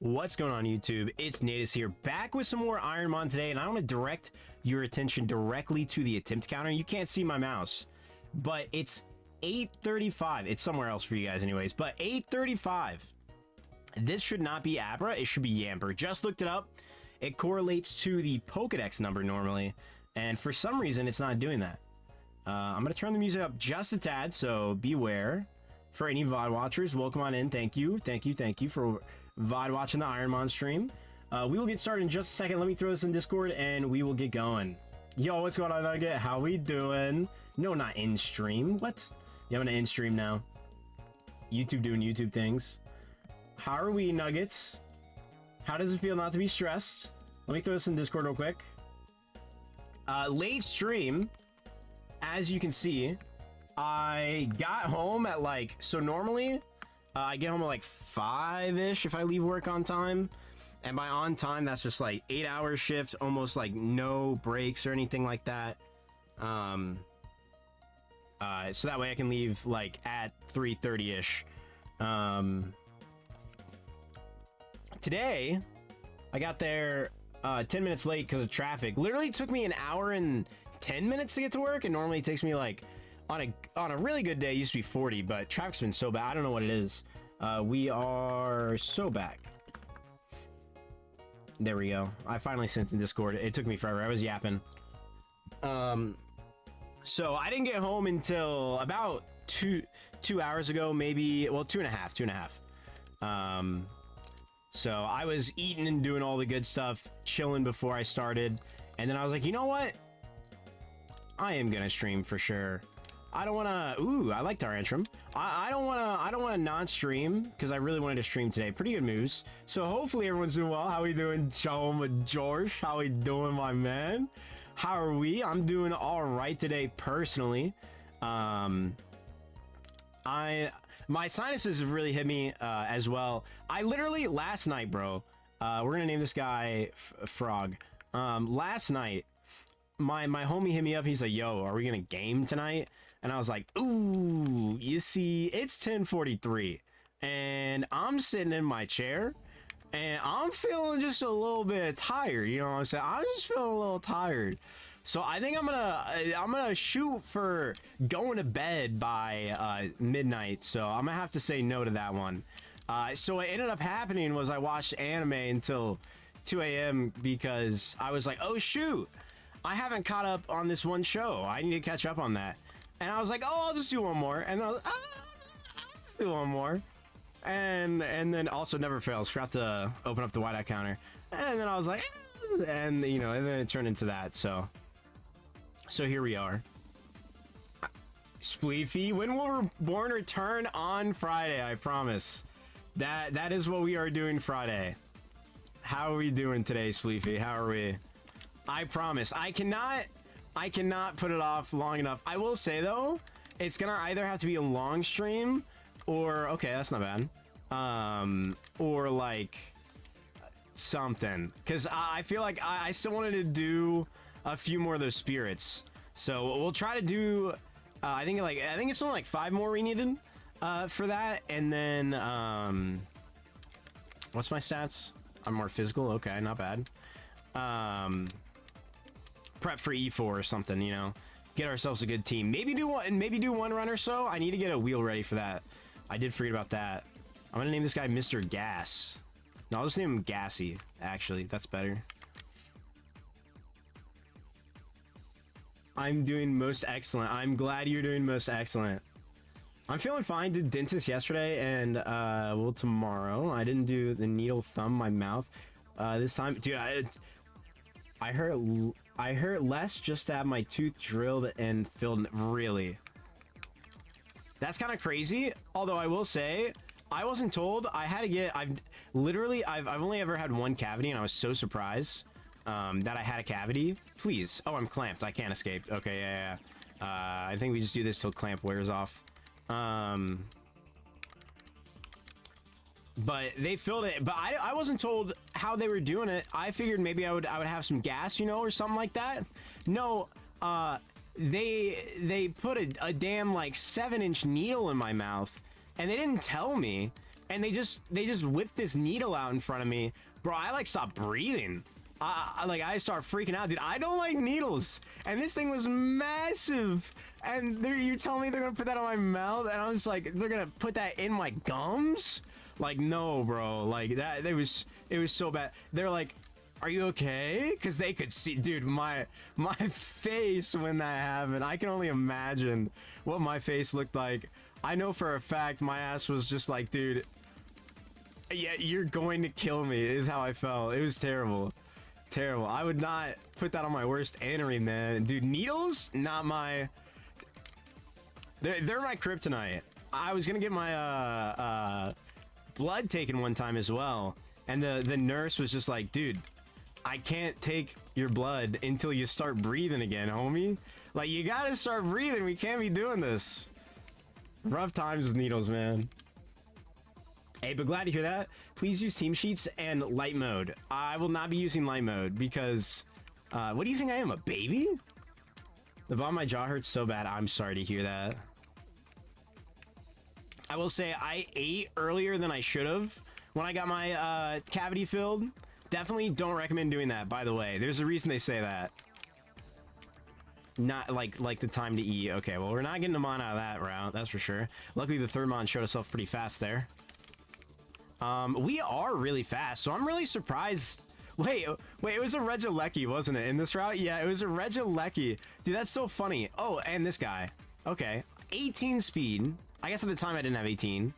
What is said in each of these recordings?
What's going on YouTube? It's Natus here, back with some more IronMon today, and I want to direct your attention directly to the attempt counter. You can't see my mouse, but it's 835. It's somewhere else for you guys anyways, but 835. This should not be Abra, it should be Yamper. Just looked it up. It correlates to the Pokedex number normally, and for some reason it's not doing that. I'm going to turn the music up just a tad, so beware. For any VOD watchers, welcome on in. Thank you for VOD watching the IronMon stream. We will get started in just a second. Let me throw this in Discord and we will get going. Yo, what's going on, Nugget? How we doing? No, not in stream. What? Yeah, I'm gonna in stream now. YouTube doing YouTube things. How are we, Nuggets? How does it feel not to be stressed? Let me throw this in Discord real quick. Late stream, as you can see, I got home at like, so normally I get home at like 5-ish if I leave work on time. And by on time, that's just like 8-hour shift, almost like no breaks or anything like that. So that way I can leave like at 3:30-ish. Today, I got there 10 minutes late because of traffic. Literally took me an hour and 10 minutes to get to work, and normally it takes me like, on a really good day, it used to be 40, but traffic's been so bad. I don't know what it is. We are so back. There we go. I finally sent in Discord. It took me forever. I was yapping. So I didn't get home until about two hours ago, maybe. Well, two and a half. So I was eating and doing all the good stuff, chilling before I started, and then I was like, you know what? I am gonna stream for sure. I don't want to. Ooh, I liked our intro. I don't want to non-stream because I really wanted to stream today. Pretty good moves. So hopefully everyone's doing well. How we doing, George? How we doing, my man? How are we? I'm doing all right today, personally. My sinuses have really hit me as well. I literally last night, bro. We're gonna name this guy Frog. Last night, my homie hit me up. He's like, "Yo, are we gonna game tonight?" And I was like, "Ooh, you see, it's 10:43, and I'm sitting in my chair, and I'm feeling just a little bit tired. You know what I'm saying? I'm just feeling a little tired. So I think I'm gonna shoot for going to bed by midnight. So I'm gonna have to say no to that one. So what ended up happening was I watched anime until 2 a.m. because I was like, oh shoot, I haven't caught up on this one show. I need to catch up on that. And I was like, oh, I'll just do one more. And I was, I'll just do one more. And then also never fails. Forgot to open up the whiteout counter. And then I was like, and you know, and then it turned into that. So here we are. Spleefy, when will Reborn return? On Friday, I promise. That is what we are doing Friday. How are we doing today, Spleefy? How are we? I promise. I cannot put it off long enough. I will say though, it's gonna either have to be a long stream or, okay, that's not bad. Or like something, because I feel like I still wanted to do a few more of those spirits. So we'll try to do, I think it's only like 5 more we needed for that. And then, what's my stats? I'm more physical. Okay, not bad. Prep for E4 or something, you know, get ourselves a good team. Maybe do one run or so. I need to get a wheel ready for that. I did forget about that. I'm gonna name this guy Mr. Gas. No, I'll just name him Gassy, actually. That's better. I'm doing most excellent. I'm glad you're doing most excellent. I'm feeling fine. Did dentist yesterday and well, tomorrow. I didn't do the needle thumb my mouth this time. Dude, I hurt less just to have my tooth drilled and filled. Really? That's kind of crazy. Although I will say, I wasn't told. I had to get. I've only ever had one cavity, and I was so surprised that I had a cavity. Please. Oh, I'm clamped. I can't escape. Okay, yeah. I think we just do this till clamp wears off. But they filled it, but I wasn't told how they were doing it. I figured maybe I would have some gas, you know, or something like that. No, they put a damn like 7-inch needle in my mouth, and they didn't tell me. and they just whipped this needle out in front of me, bro. I like stopped breathing. I start freaking out, dude. I don't like needles, and this thing was massive. And you tell me they're gonna put that on my mouth, and I was like, they're gonna put that in my gums? Like, no, bro. Like that. It was so bad. They're like, are you okay? Because they could see, dude, my face when that happened. I can only imagine what my face looked like. I know for a fact my ass was just like, dude, yeah, you're going to kill me, is how I felt. It was terrible. Terrible. I would not put that on my worst enemy, man. Dude, needles, not my... They're my kryptonite. I was gonna get my blood taken one time as well, and the nurse was just like, dude, I can't take your blood until you start breathing again, homie. Like, you gotta start breathing. We can't be doing this. Rough times with needles, man. Hey, but glad to hear that. Please use team sheets and light mode. I will not be using light mode because what do you think I am, a baby? The bottom of my jaw hurts so bad. I'm sorry to hear that. I will say I ate earlier than I should have when I got my cavity filled. Definitely don't recommend doing that, by the way. There's a reason they say that. Not like the time to eat. Okay, well, we're not getting a mon out of that route, that's for sure. Luckily, the third mon showed itself pretty fast there. We are really fast, so I'm really surprised. Wait, it was a Regieleki, wasn't it, in this route? Yeah, it was a Regieleki. Dude, that's so funny. Oh, and this guy. Okay, 18 speed. I guess at the time I didn't have 18.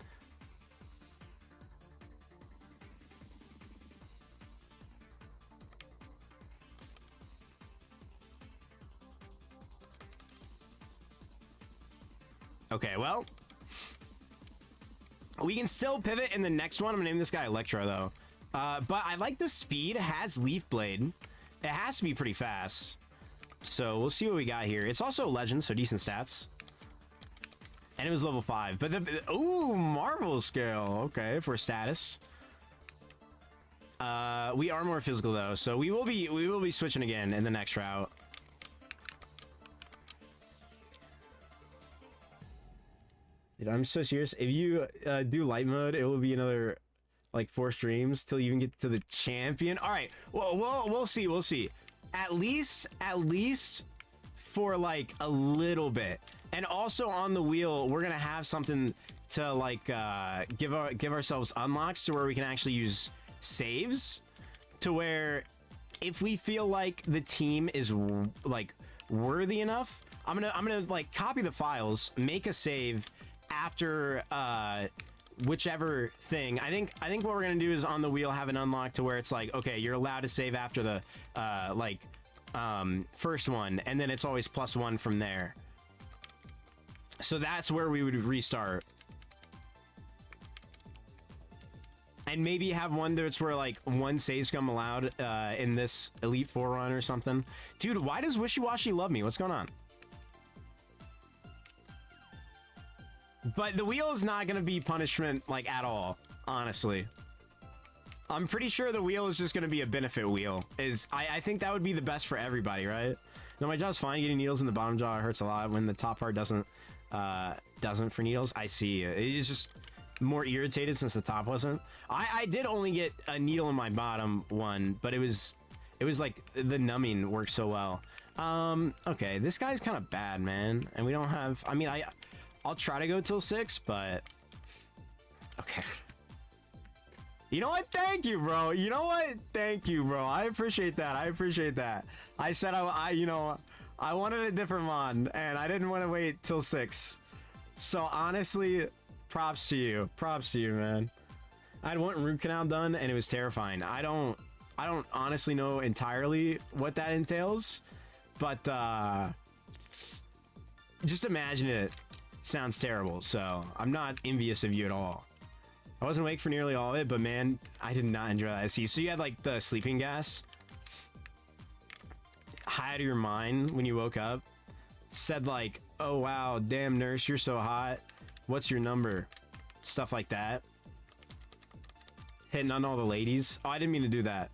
Okay, well, we can still pivot in the next one. I'm gonna name this guy Electro, though. But I like the speed. It has Leaf Blade. It has to be pretty fast. So we'll see what we got here. It's also a legend, so decent stats. And it was level 5. But ooh, Marvel scale. Okay, for status. We are more physical though, so we will be switching again in the next route. Dude, I'm so serious. If you do light mode, it will be another like 4 streams till you even get to the champion. All right, well, we'll see. We'll see. At least for like a little bit. And also on the wheel, we're gonna have something to like give ourselves unlocks to where we can actually use saves, to where if we feel like the team is like worthy enough, I'm gonna like copy the files, make a save after whichever thing. I think what we're gonna do is on the wheel have an unlock to where it's like, okay, you're allowed to save after the first one, and then it's always +1 from there. So that's where we would restart. And maybe have one that's where like 1 save scum allowed in this Elite 4 run or something. Dude, why does Wishy Washy love me? What's going on? But the wheel is not going to be punishment like at all, honestly. I'm pretty sure the wheel is just going to be a benefit wheel. I think that would be the best for everybody, right? No, my jaw's fine. Getting needles in the bottom jaw hurts a lot when the top part doesn't for needles. I see. It is just more irritated since the top wasn't. I did only get a needle in my bottom one, but it was like the numbing worked so well. Okay, this guy's kind of bad, man, and we don't have. I mean, I'll try to go till 6, but okay. You know what? Thank you, bro. You know what? Thank you, bro. I appreciate that. I appreciate that. I said I wanted a different mon, and I didn't want to wait till 6. So honestly, props to you. Props to you, man. I had one root canal done, and it was terrifying. I don't honestly know entirely what that entails, but just imagine it. Sounds terrible. So I'm not envious of you at all. I wasn't awake for nearly all of it, but man, I did not enjoy that. I see. So you had like the sleeping gas high out of your mind when you woke up. Said like, oh wow, damn nurse, you're so hot. What's your number? Stuff like that. Hitting on all the ladies. Oh, I didn't mean to do that.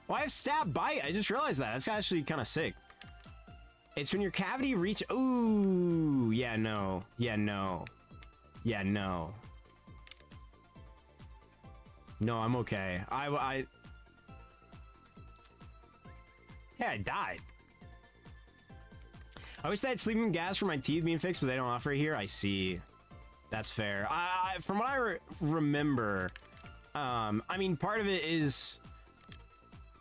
Oh, I have stab bite. I just realized that. That's actually kind of sick. It's when your cavity reach. Ooh, yeah, no. Yeah, no. Yeah, no. No, I'm okay. Yeah, I died. I wish they had sleeping gas for my teeth being fixed, but they don't offer it here. I see. That's fair. From what I remember, I mean, part of it is,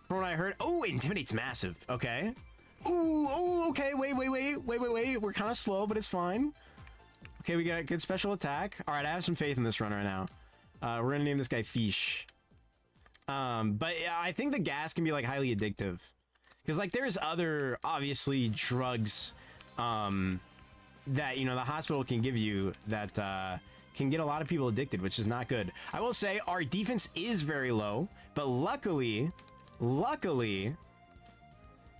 from what I heard, oh, Intimidate's massive. Okay. Ooh, okay, wait. We're kind of slow, but it's fine. Okay, we got a good special attack. All right, I have some faith in this run right now. We're gonna name this guy Fish. But I think the gas can be, like, highly addictive. Because, like, there's other, obviously, drugs, that, you know, the hospital can give you that, can get a lot of people addicted, which is not good. I will say, our defense is very low, but luckily,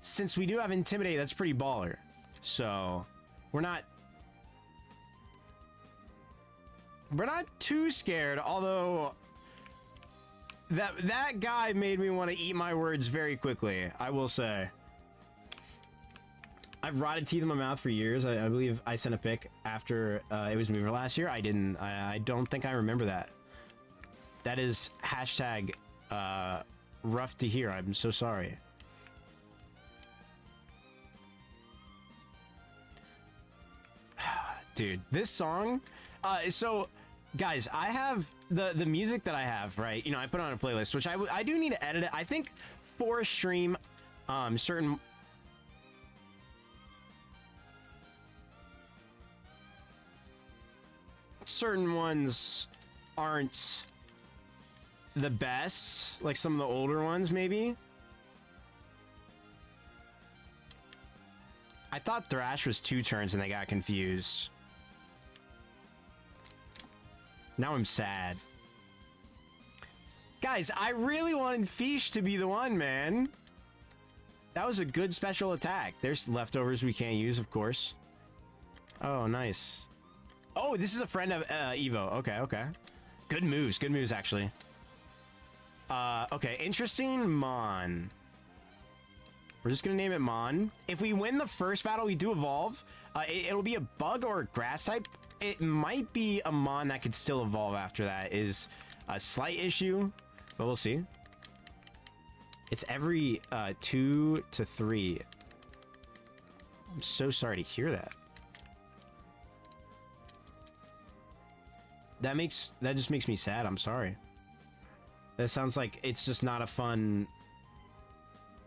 since we do have Intimidate, that's pretty baller. So, we're not too scared, although that guy made me want to eat my words very quickly, I will say. I've rotted teeth in my mouth for years. I believe I sent a pic after it was moved last year. I didn't. I don't think I remember that. That is hashtag rough to hear. I'm so sorry. Dude, this song, so guys, I have the music that I have, right? You know, I put on a playlist, which I do need to edit it. I think for a stream, certain ones aren't the best, like some of the older ones, maybe. I thought Thrash was 2 turns and they got confused. Now I'm sad. Guys, I really wanted Fish to be the one, man. That was a good special attack. There's leftovers we can't use, of course. Oh, nice. Oh, this is a friend of Evo. Okay. Good moves, actually. Okay, interesting. Mon. We're just gonna name it Mon. If we win the first battle, we do evolve. It'll be a bug or a grass type. It might be a Mon that could still evolve after that. Is a slight issue, but we'll see. It's every 2 to 3. I'm so sorry to hear that. That just makes me sad. I'm sorry. That sounds like it's just not a fun...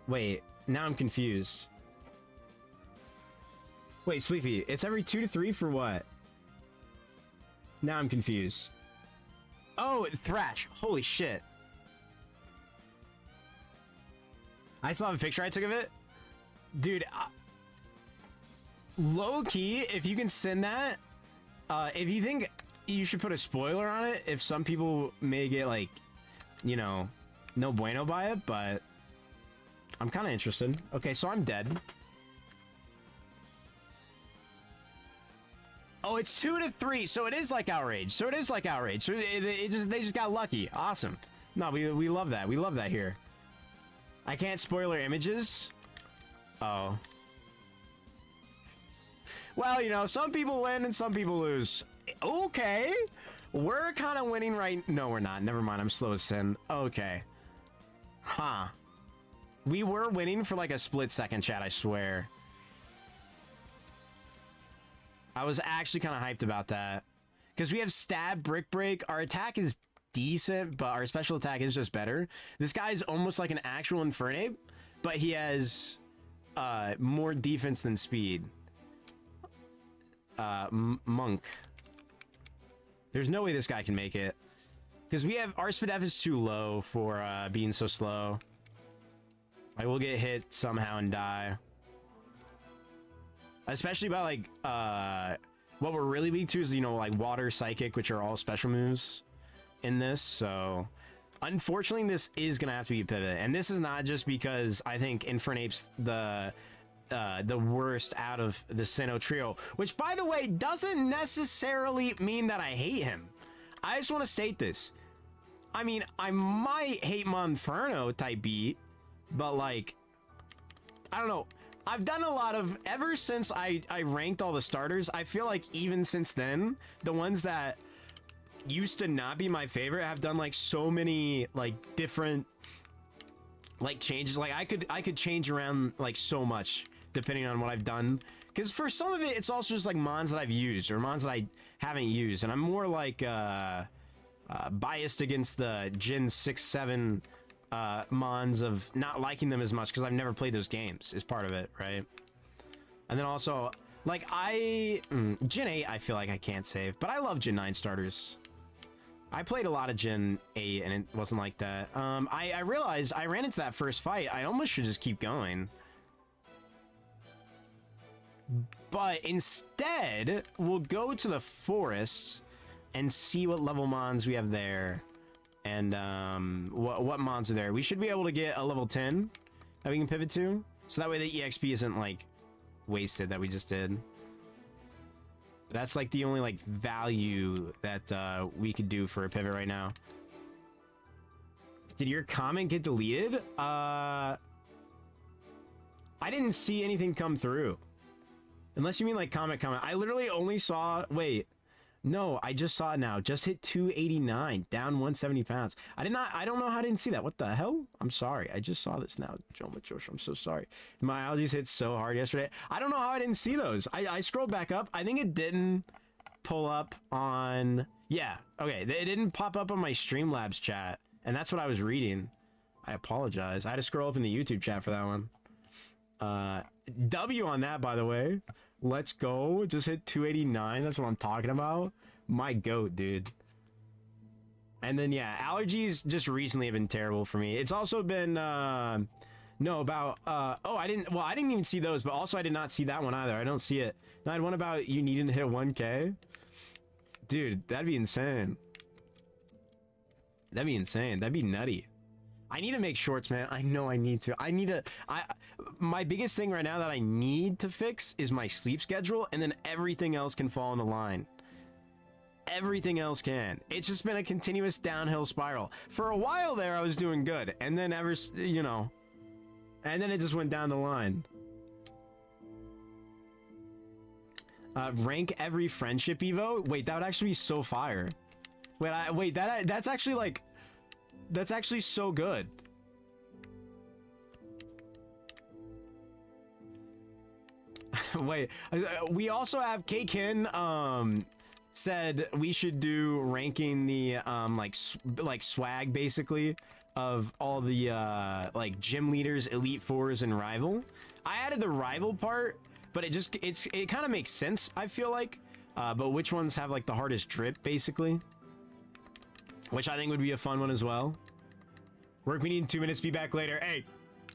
Wait, now I'm confused. Wait, Sleepy, it's every 2 to 3 for what? Now I'm confused. Oh, Thrash. Holy shit. I still have a picture I took of it. Dude, low key, if you can send that, if you think you should put a spoiler on it, if some people may get, like, you know, no bueno by it, but I'm kind of interested. Okay, so I'm dead. Oh, it's 2 to 3, so it is like Outrage. So they just got lucky. Awesome. No, we love that. We love that here. I can't spoiler images. Oh. Well, you know, some people win and some people lose. Okay. We're kind of winning right... No, we're not. Never mind. I'm slow as sin. Okay. Huh. We were winning for like a split second, chat, I swear. I was actually kind of hyped about that. Because we have Stab, Brick Break. Our attack is decent, but our special attack is just better. This guy is almost like an actual Infernape, but he has more defense than speed. Monk. There's no way this guy can make it. Because we have... Our SPDF is too low for being so slow. I will get hit somehow and die. Especially by, like, what we're really weak to is, you know, like, Water, Psychic, which are all special moves in this. So, unfortunately, this is going to have to be a pivot. And this is not just because I think Infernape's the worst out of the Sinnoh trio, which, by the way, doesn't necessarily mean that I hate him. I just want to state this. I mean, I might hate Monferno type beat, but, like, I don't know. I've done a lot of... Ever since I ranked all the starters, I feel like even since then, the ones that used to not be my favorite have done like so many like different like changes. Like I could change around like so much depending on what I've done, because for some of it it's also just like mons that I've used or mons that I haven't used, and I'm more like biased against the Gen 6 7 mons of not liking them as much because I've never played those games is part of it, right? And then also like Gen 8 I feel like I can't save, but I love Gen 9 starters. I played a lot of Gen 8 and it wasn't like that. I realized I ran into that first fight. I almost should just keep going. But instead, we'll go to the forest and see what level mons we have there. And what mons are there. We should be able to get a level 10 that we can pivot to. So that way the EXP isn't like wasted that we just did. That's like the only like value that we could do for a pivot right now. Did your comment get deleted? I didn't see anything come through. Unless you mean like comment. I literally only saw, wait. No, I just saw it now. Just hit 289, down 170 pounds. I don't know how I didn't see that. What the hell? I'm sorry. I just saw this now, Joe Machosh. I'm so sorry. My allergies hit so hard yesterday. I don't know how I didn't see those. I scrolled back up. I think it didn't pull up on... Yeah, okay. It didn't pop up on my Streamlabs chat, and that's what I was reading. I apologize. I had to scroll up in the YouTube chat for that one. W on that, by the way. Let's go. Just hit 289. That's what I'm talking about. My goat, dude. And then, yeah, allergies just recently have been terrible for me. It's also been, oh, I didn't even see those, but also I did not see that one either. I don't see it. No, I had one about you needing to hit 1K. Dude, that'd be insane. That'd be insane. That'd be nutty. I need to make shorts, man. I know I need to. My biggest thing right now that I need to fix is my sleep schedule, and then everything else can fall into line. Everything else can. It's just been a continuous downhill spiral. For a while there, I was doing good, and then and then it just went down the line. Rank every friendship evo? Wait, that would actually be so fire. Wait, that's actually like... That's actually so good. Wait, we also have K-Kin said we should do ranking the like swag basically of all the like gym leaders, elite fours, and rival. I added the rival part, but it kind of makes sense, I feel like. But which ones have like the hardest drip basically? Which I think would be a fun one as well. Work meeting in 2 minutes, be back later. Hey,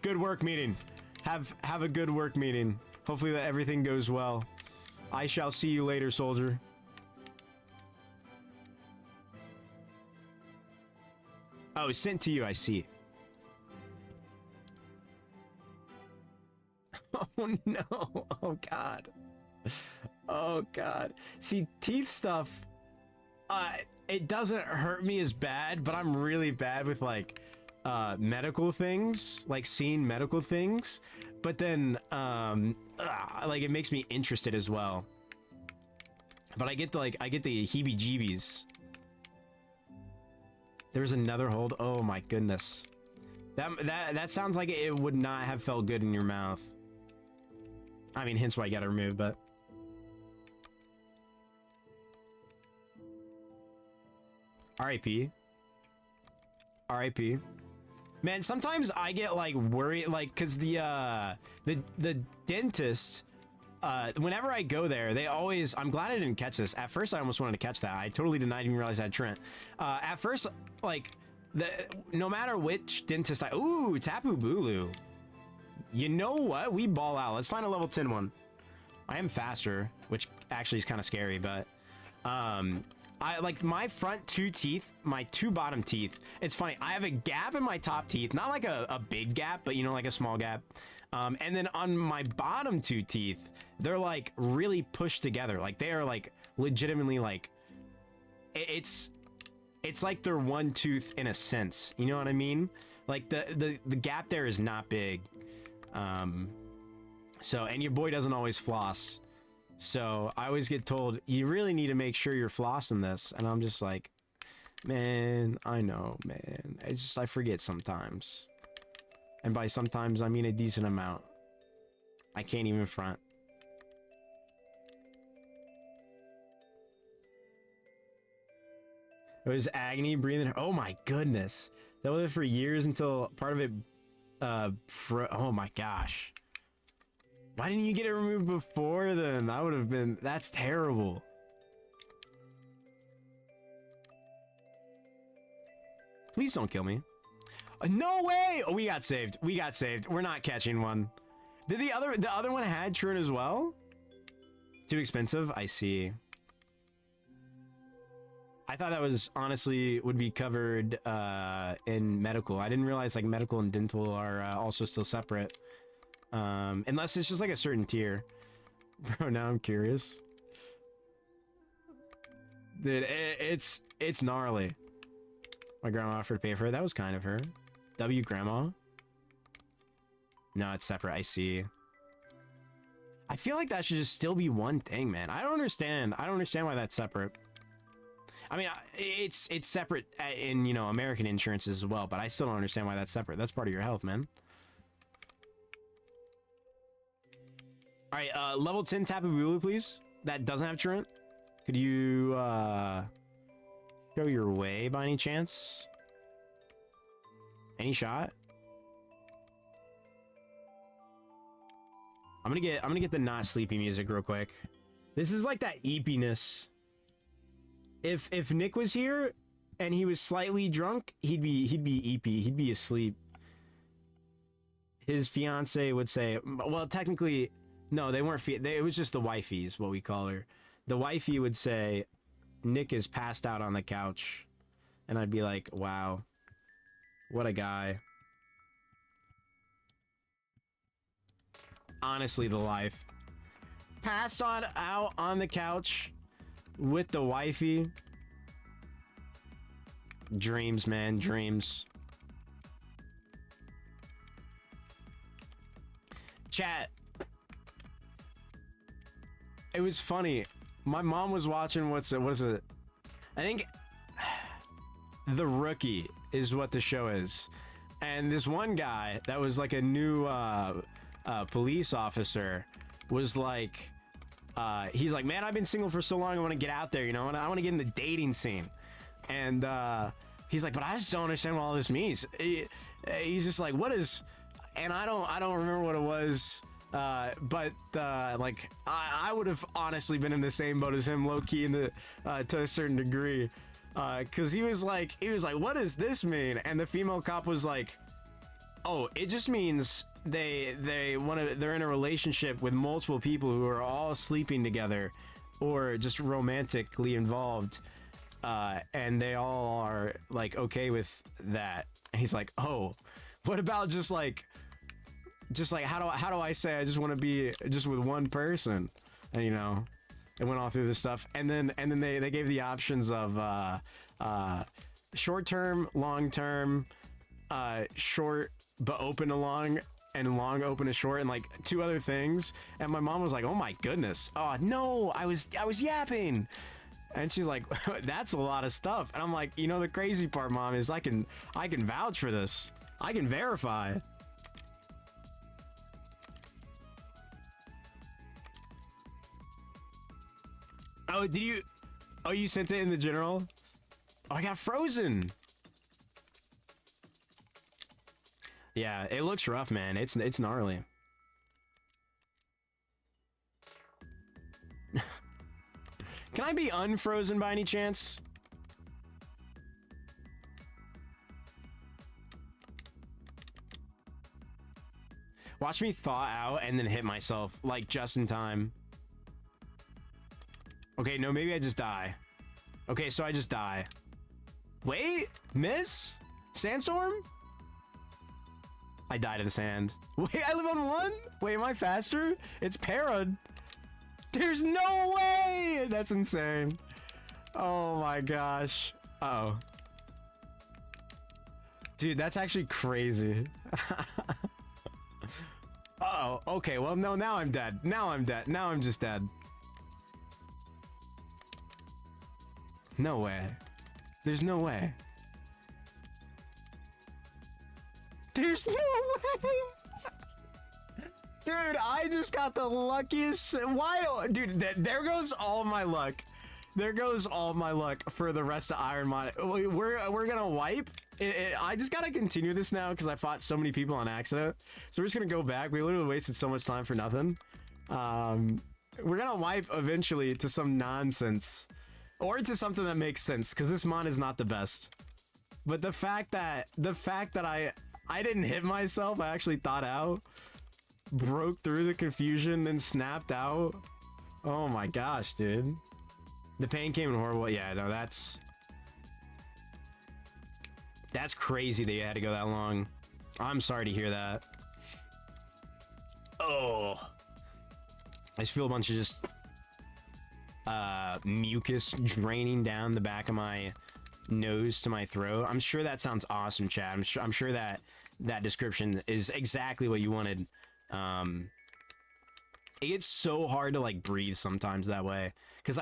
good work meeting. Have a good work meeting. Hopefully that everything goes well. I shall see you later, soldier. Oh, sent to you, I see. Oh no, oh god. Oh god. See, teeth stuff, it doesn't hurt me as bad, but I'm really bad with like medical things, like seeing medical things, but then like it makes me interested as well. But I get the heebie-jeebies. There's another hold. Oh my goodness. That sounds like it would not have felt good in your mouth. I mean, hence why I got it removed, but RIP. RIP. Man, sometimes I get like worried, like, cause the dentist, whenever I go there, they always, I'm glad I didn't catch this. At first, I almost wanted to catch that. I totally did not even realize that, Trent. At first, like, no matter which dentist ooh, Tapu Bulu. You know what? We ball out. Let's find a level 10 one. I am faster, which actually is kind of scary, but, I like my front two teeth, my two bottom teeth. It's funny. I have a gap in my top teeth, not like a big gap, but you know, like a small gap. And then on my bottom two teeth, they're like really pushed together. Like they are like legitimately like, it's like they're one tooth in a sense. You know what I mean? Like the gap there is not big. So, and your boy doesn't always floss. So I always get told, you really need to make sure you're flossing this. And I'm just like, Man, I know, man. It's just I forget sometimes. And by sometimes, I mean a decent amount. I can't even front. It was agony breathing. Oh my goodness. That was it for years until part of it, oh my gosh. Why didn't you get it removed before then? That would have been, that's terrible. Please don't kill me. No way! Oh, we got saved. We got saved. We're not catching one. Did the other one had Truant as well? Too expensive? I see. I thought that was honestly would be covered in medical. I didn't realize like medical and dental are also still separate. Unless it's just like a certain tier. Bro, now I'm curious. Dude, it's gnarly. My grandma offered to pay for it. That was kind of her. W grandma? No, it's separate. I see. I feel like that should just still be one thing, man. I don't understand. I don't understand why that's separate. I mean, it's separate in, you know, American insurance as well, but I still don't understand why that's separate. That's part of your health, man. All right, level 10 Tapu Bulu, please. That doesn't have Truant. Could you show your way by any chance? Any shot? I'm gonna get the not sleepy music real quick. This is like that eepiness. If Nick was here and he was slightly drunk, he'd be eepy. He'd be asleep. His fiance would say, well, technically, no, they weren't. It was just the wifey, is what we call her. The wifey would say, Nick is passed out on the couch, and I'd be like, wow, what a guy. Honestly, the life. Passed out on the couch with the wifey. Dreams, man, dreams. Chat. It was funny. My mom was watching, what is it? I think The Rookie is what the show is. And this one guy that was like a new police officer was like, he's like, man, I've been single for so long, I want to get out there, you know, and I want to get in the dating scene. And he's like, but I just don't understand what all this means. He's just like, what is, and I don't remember what it was. But like I would have honestly been in the same boat as him, low-key, in the to a certain degree, because he was like, what does this mean? And the female cop was like, oh, it just means they're in a relationship with multiple people who are all sleeping together or just romantically involved, and they all are like okay with that. And he's like, oh, what about just like how do I say I just want to be just with one person? And you know, it went all through this stuff, and then they gave the options of short term, long term, short but open to long, and long open to short, and like two other things. And my mom was like, oh my goodness, oh no, I was yapping. And she's like, that's a lot of stuff. And I'm like, you know, the crazy part, Mom, is I can vouch for this. I can verify. Oh, did you? Oh, you sent it in the general? Oh, I got frozen. Yeah, it looks rough, man. It's gnarly. Can I be unfrozen by any chance? Watch me thaw out and then hit myself, like, just in time. Okay, no, maybe I just die. Okay, so I just die. Wait, miss? Sandstorm? I died to the sand. Wait, I live on one? Wait, am I faster? It's parad. There's no way! That's insane. Oh my gosh. Uh-oh. Dude, that's actually crazy. Uh-oh. Okay, well, no, now I'm dead. Now I'm dead. Now I'm just dead. No way. There's no way. There's no way. Dude, I just got the luckiest. Why? Dude, there goes all my luck. There goes all my luck for the rest of IronMon. We're gonna wipe. I just gotta continue this now because I fought so many people on accident. So we're just gonna go back. We literally wasted so much time for nothing. We're gonna wipe eventually to some nonsense. Or to something that makes sense, because this mon is not the best. But the fact that I didn't hit myself, I actually thought out, broke through the confusion, then snapped out. Oh my gosh, dude. The pain came in horrible. Yeah, no, that's crazy that you had to go that long. I'm sorry to hear that. Oh, I just feel a bunch of just mucus draining down the back of my nose to my throat. I'm sure that sounds awesome, Chad. I'm sure that description is exactly what you wanted. It gets so hard to like breathe sometimes that way because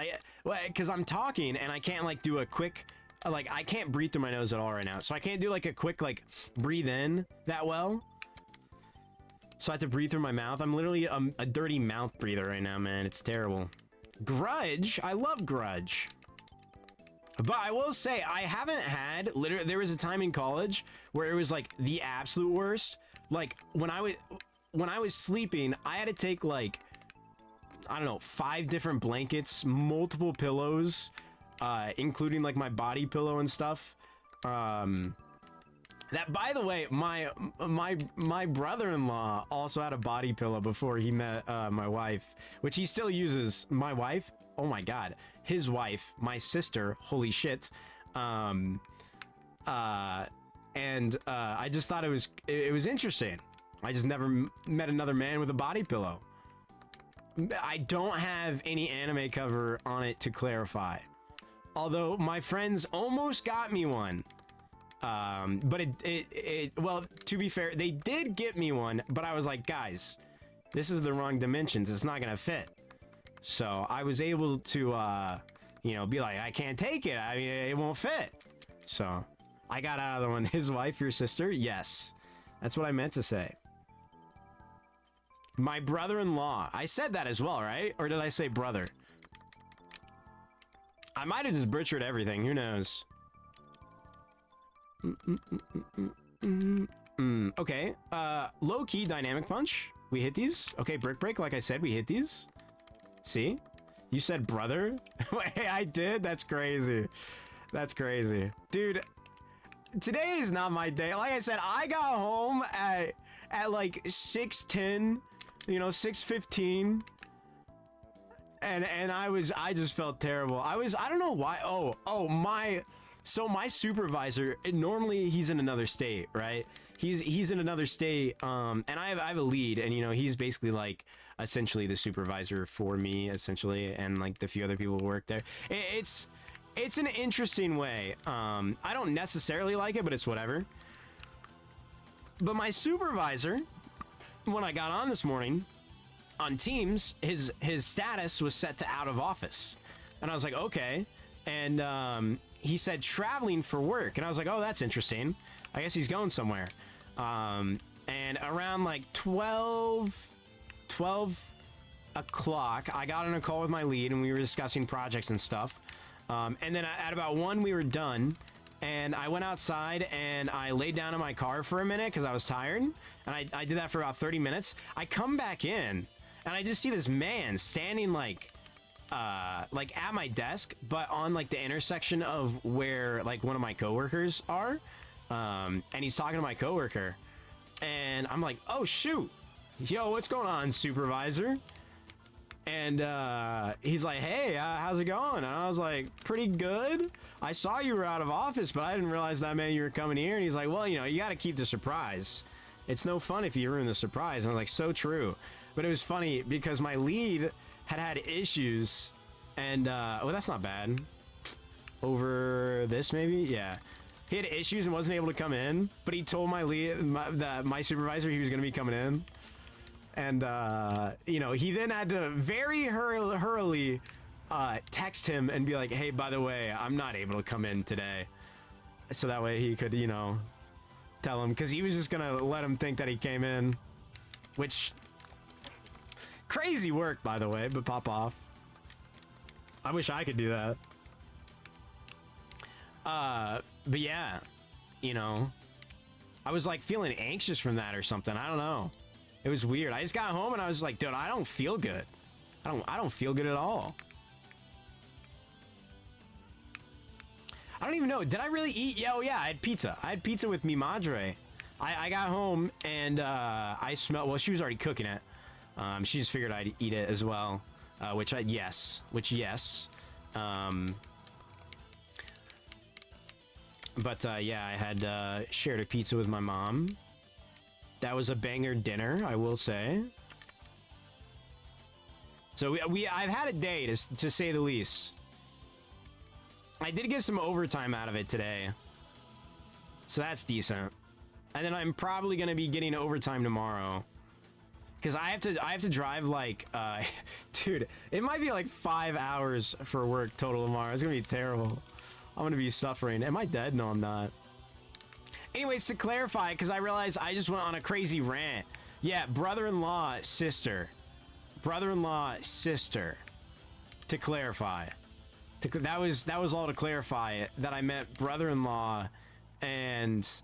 I'm talking and I can't like do a quick I can't breathe through my nose at all right now, so I can't do like a quick like breathe in that well. So I have to breathe through my mouth. I'm literally a dirty mouth breather right now, man. It's terrible. Grudge, I love Grudge, but I will say I haven't had literally. There was a time in college where it was like the absolute worst. Like when I was sleeping, I had to take like, I don't know, 5 different blankets, multiple pillows, including like my body pillow and stuff. That, by the way, my brother-in-law also had a body pillow before he met my wife, which he still uses. My wife, oh my god, his wife, my sister, holy shit. I just thought it was interesting. I just never met another man with a body pillow. I don't have any anime cover on it to clarify, although my friends almost got me one. But well, to be fair, they did get me one, but I was like, guys, this is the wrong dimensions. It's not gonna fit. So I was able to, you know, be like, I can't take it. I mean, it won't fit. So I got out of the one. His wife, your sister? Yes. That's what I meant to say. My brother-in-law. I said that as well, right? Or did I say brother? I might have just butchered everything. Who knows? Okay. Low-key dynamic punch. We hit these. Okay, brick break. Like I said, we hit these. See? You said brother? Wait, I did? That's crazy. That's crazy. Dude, today is not my day. Like I said, I got home at like 6:10, you know, 6:15. And I just felt terrible. I don't know why. So my supervisor, normally he's in another state, right? He's in another state, and I have a lead, and you know, he's basically like essentially the supervisor for me, essentially, and like the few other people who work there. It's an interesting way. I don't necessarily like it, but it's whatever. But my supervisor, when I got on this morning on Teams, his status was set to out of office, and I was like, okay. And he said traveling for work, and I was like, oh, that's interesting. I guess he's going somewhere. And around like 12 o'clock, I got on a call with my lead, and we were discussing projects and stuff. And then at about 1, we were done, and I went outside and I laid down in my car for a minute because I was tired, and I did that for about 30 minutes. I come back in, and I just see this man standing like at my desk, but on like the intersection of where like one of my coworkers are, and he's talking to my coworker, and I'm like, oh shoot, yo, what's going on, supervisor? And he's like, hey, how's it going? And I was like, pretty good. I saw you were out of office, but I didn't realize that meant you were coming here. And he's like, well, you know, you got to keep the surprise. It's no fun if you ruin the surprise. And I'm like, so true. But it was funny because my lead had issues, and oh, that's not bad. Over this, maybe? Yeah. He had issues and wasn't able to come in, but he told my lead, my supervisor, he was going to be coming in. And, you know, he then had to very hurriedly text him and be like, hey, by the way, I'm not able to come in today. so that way he could, you know, tell him, because he was just gonna let him think that he came in, which crazy work, by the way, but pop off. I wish I could do that. But yeah, you know, I was like feeling anxious from that or something. I don't know. It was weird. I just got home and I was like, dude, I don't feel good. I don't feel good at all. I don't even know. Did I really eat? Yeah, oh yeah, I had pizza. I had pizza with mi madre. I got home and I smelled. Well, she was already cooking it. She just figured I'd eat it as well. Yes. Yeah, I had shared a pizza with my mom. That was a banger dinner, I will say. So I've had a day to say the least. I did get some overtime out of it today, so that's decent. And then I'm probably gonna be getting overtime tomorrow, because I have to drive like, dude, it might be like 5 hours for work total tomorrow. It's gonna be terrible. I'm gonna be suffering. Am I dead? No, I'm not. Anyways, to clarify, because I realized I just went on a crazy rant. Yeah, brother-in-law, sister. Brother-in-law, sister. To clarify. That was all to clarify that I meant brother-in-law and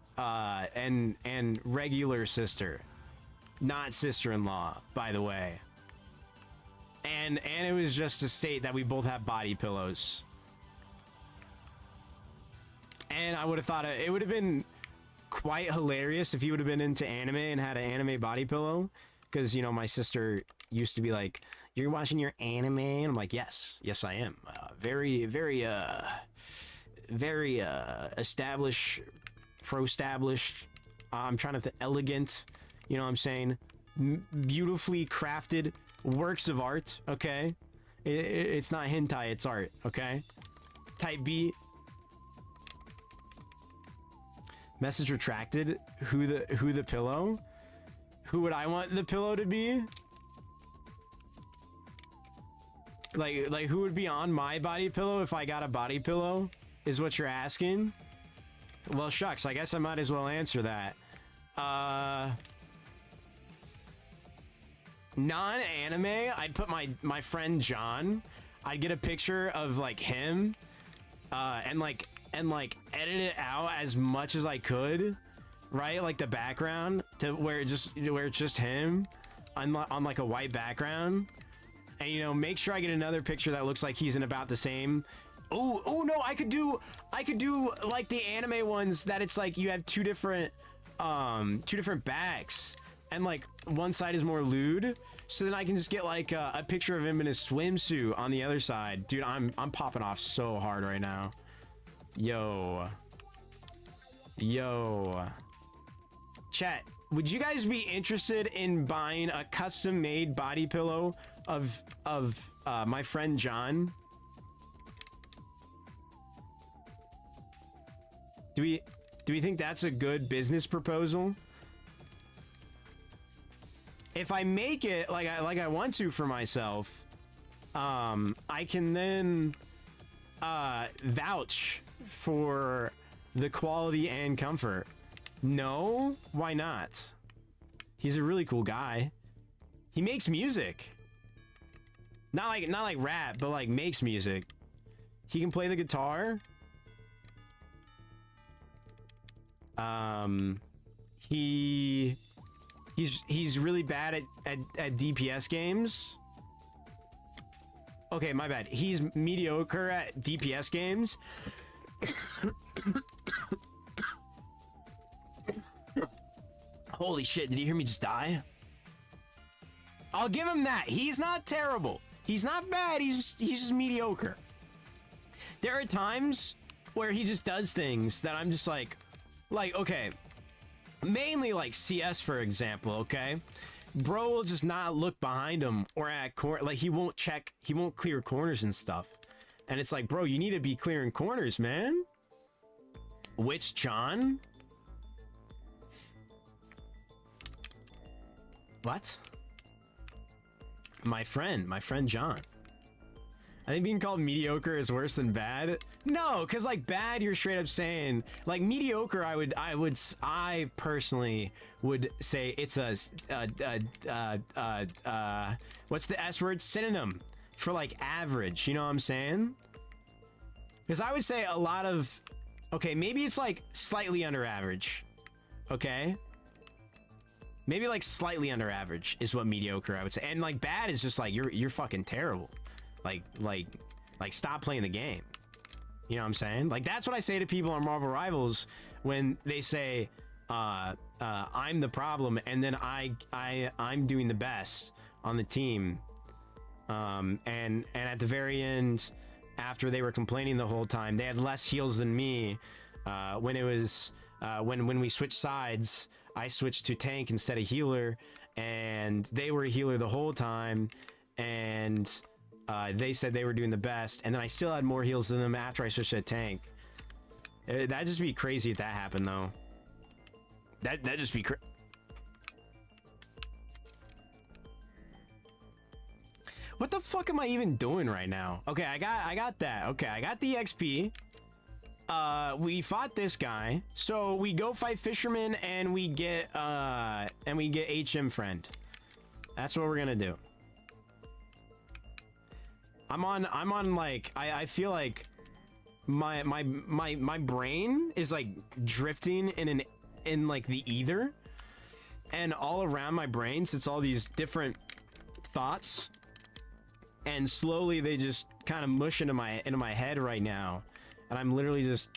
regular sister, not sister-in-law, by the way. And it was just to state that we both have body pillows. And I would have thought it would have been quite hilarious if he would have been into anime and had an anime body pillow, because, you know, my sister used to be like, "You're watching your anime?" And I'm like, yes I am. Very established, pro-established, I'm trying to think, elegant, you know what I'm saying, beautifully crafted works of art, okay? It's not hentai, it's art, okay? Type B. Message retracted. Who the pillow? Who would I want the pillow to be? Like who would be on my body pillow if I got a body pillow? Is what you're asking? Well, shucks, I guess I might as well answer that. Non-anime, I'd put my friend John. I'd get a picture of like him, and like edit it out as much as I could, right? Like the background to where it's just him on like a white background, and, you know, make sure I get another picture that looks like he's in about the same. Oh no, I could do like the anime ones that it's like you have two different backs, and like one side is more lewd, so then I can just get like a picture of him in his swimsuit on the other side. Dude, I'm popping off so hard right now. Yo. Chat, would you guys be interested in buying a custom-made body pillow of my friend John? Do we think that's a good business proposal? If I make it like I want to for myself, I can then vouch for the quality and comfort. No? Why not? He's a really cool guy. He makes music. Not like rap, but like makes music. He can play the guitar. He's really bad at DPS games. Okay, my bad. He's mediocre at DPS games. Holy shit, did you hear me just die? I'll give him that. He's not terrible. He's not bad. He's just mediocre. There are times where he just does things that I'm just like, okay, mainly like CS, for example, okay? Bro will just not look behind him or at like he won't clear corners and stuff. And it's like, bro, you need to be clearing corners, man. Which John? What? My friend John. I think being called mediocre is worse than bad. No, because like bad, you're straight up saying like mediocre. I personally would say it's a what's the S word? Synonym for like average. You know what I'm saying? Because I would say a lot of, okay, maybe it's like slightly under average. Okay. Maybe like slightly under average is what mediocre I would say. And like bad is just like you're fucking terrible. Like stop playing the game. You know what I'm saying? Like that's what I say to people on Marvel Rivals when they say I'm the problem and then I'm doing the best on the team. And at the very end, after they were complaining the whole time, they had less heals than me. When it was when we switched sides, I switched to tank instead of healer, and they were a healer the whole time, and they said they were doing the best, and then I still had more heals than them after I switched to tank. That'd just be crazy if that happened, though. That'd just be crazy. What the fuck am I even doing right now? Okay, I got that. Okay, I got the XP. We fought this guy, so we go fight Fisherman, and we get HM Friend. That's what we're gonna do. I'm on like I feel like my brain is like drifting in like the ether, and all around my brain sits all these different thoughts, and slowly they just kind of mush into my head right now. And I'm literally just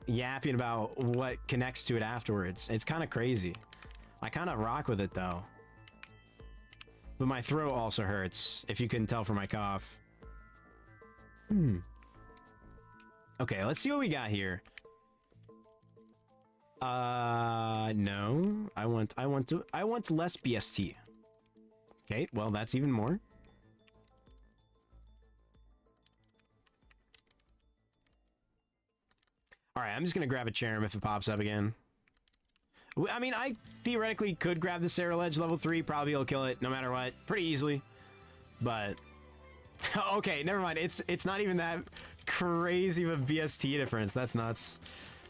yapping about what connects to it afterwards. It's kind of crazy. I kind of rock with it, though. But my throat also hurts, if you couldn't tell from my cough. Okay, let's see what we got here. No. I want less BST. Okay, well, that's even more. Alright, I'm just gonna grab a Cherrim if it pops up again. I mean, I theoretically could grab the Sarah Ledge level 3. Probably will kill it no matter what. Pretty easily. But... okay, never mind. It's not even that crazy of a BST difference. That's nuts.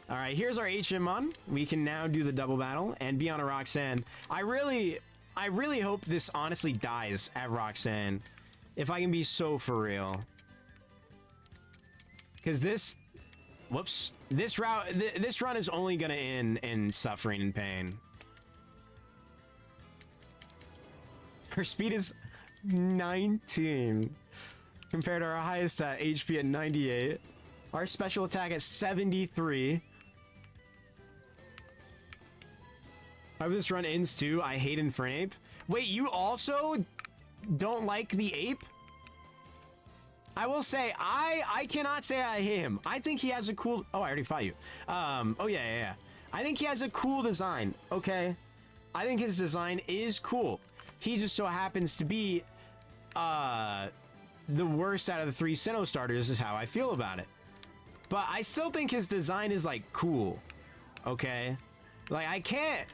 Alright, here's our HM. We can now do the double battle and be on a Roxanne. I really hope this honestly dies at Roxanne. If I can be so for real. Because this... Whoops. This run is only gonna end in suffering and pain. Her speed is 19 compared to our highest HP at 98. Our special attack at 73. I hope this run ends too. I hate Infernape. Wait, you also don't like the ape? I will say, I cannot say I hate him. I think he has a cool... Oh, I already fought you. Oh, yeah. I think he has a cool design, okay? I think his design is cool. He just so happens to be, the worst out of the 3 Sinnoh starters is how I feel about it. But I still think his design is, like, cool. Okay? Like, I can't...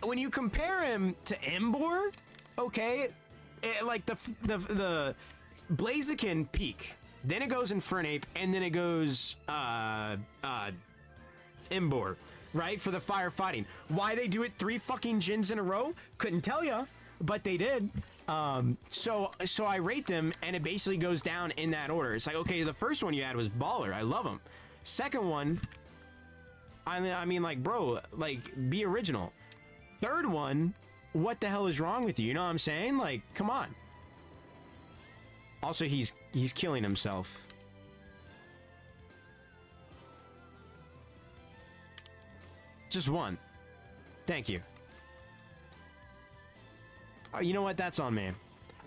When you compare him to Emboar, okay... like the Blaziken peak, then it goes Infernape, and then it goes Emboar, right, for the firefighting. Why they do it 3 fucking gens in a row, couldn't tell ya, but they did. So I rate them, and it basically goes down in that order. It's like, okay, the first one you had was baller, I love him. Second one, I mean like, bro, like, be original. Third one, what the hell is wrong with you? You know what I'm saying? Like, come on. Also, he's killing himself. Just one. Thank you. Oh, you know what? That's on me.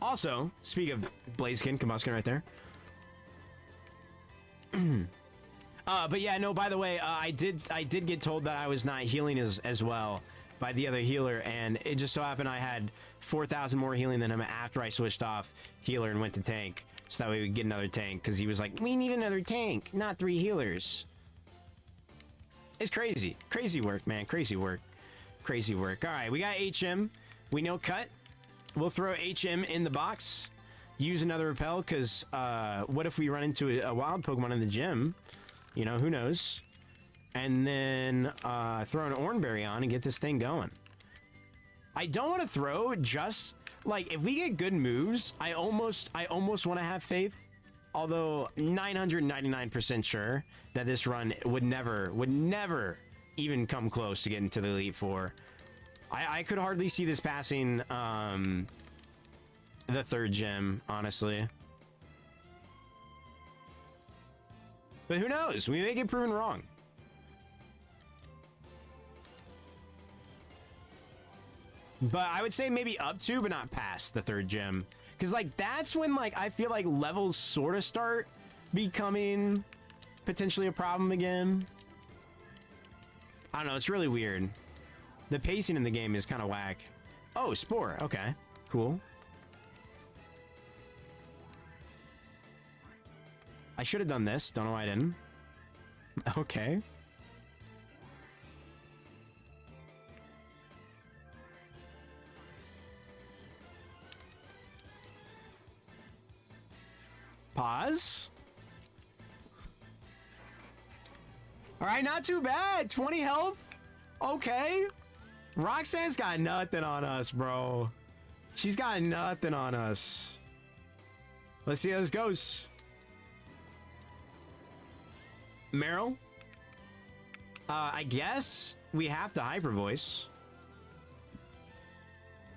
Also, speak of Blaziken, Combusken right there. But yeah, no, by the way, I did get told that I was not healing as well by the other healer, and it just so happened I had 4,000 more healing than him after I switched off healer and went to tank, so that way we could get another tank, because he was like, we need another tank, not 3 healers. It's crazy. Crazy work, man. Crazy work. Crazy work. Alright, we got HM. We know cut. We'll throw HM in the box. use another repel, because what if we run into a wild Pokemon in the gym? You know, who knows? And then throw an Oranberry on and get this thing going. I don't want to throw just like if we get good moves. I almost want to have faith, although 999% sure that this run would never even come close to getting to the Elite Four. I could hardly see this passing the third gym, honestly. But who knows? We may get proven wrong. But I would say maybe up to, but not past the third gym. Because, like, that's when, like, I feel like levels sort of start becoming potentially a problem again. I don't know. It's really weird. The pacing in the game is kind of whack. Oh, Spore. Okay. Cool. I should have done this. Don't know why I didn't. Okay. Pause. All right, not too bad. 20 health. Okay. Roxanne's got nothing on us, bro. She's got nothing on us. Let's see how this goes. Meryl? I guess we have to Hyper Voice.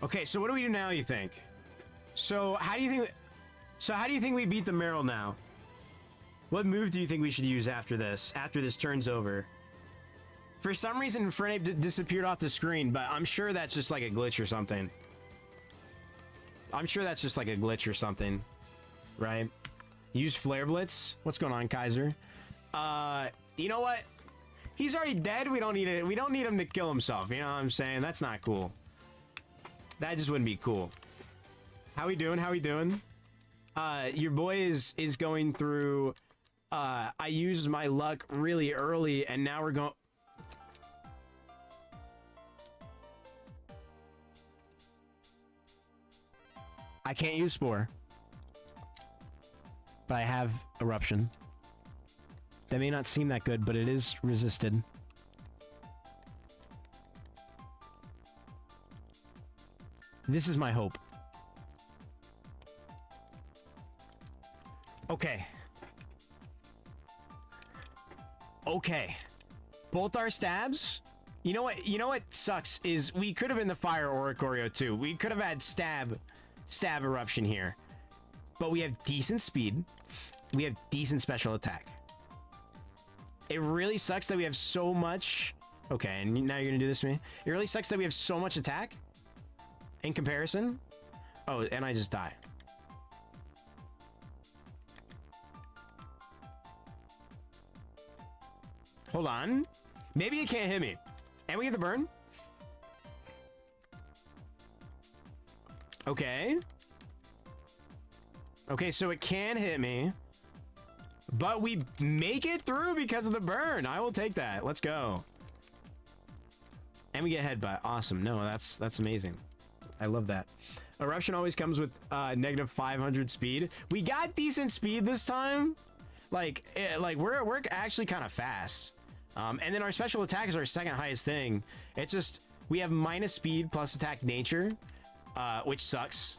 Okay, so what do we do now, you think? So how do you think we beat the Meryl now? What move do you think we should use after this turns over? For some reason, Fernape disappeared off the screen, but I'm sure that's just like a glitch or something. Right? Use Flare Blitz. What's going on, Kaizo? You know what? He's already dead. We don't need it. We don't need him to kill himself. You know what I'm saying? That's not cool. That just wouldn't be cool. How we doing? Your boy is going through. I used my luck really early, and now we're going. I can't use Spore, but I have Eruption. That may not seem that good, but it is resisted. This is my hope. Okay. Okay. Both our stabs. You know what sucks is we could have been the Fire Oricorio too. We could have had stab Eruption here. But we have decent speed. We have decent special attack. It really sucks that we have so much. Okay, and now you're gonna do this to me. It really sucks that we have so much attack in comparison. Oh, and I just die. Hold on. Maybe it can't hit me. And we get the burn. Okay. Okay, so it can hit me. But we make it through because of the burn. I will take that. Let's go. And we get headbutt. Awesome. No, that's amazing. I love that. Eruption always comes with negative 500 speed. We got decent speed this time. Like we're actually kind of fast. And then our special attack is our second highest thing. It's just we have minus speed plus attack nature, which sucks.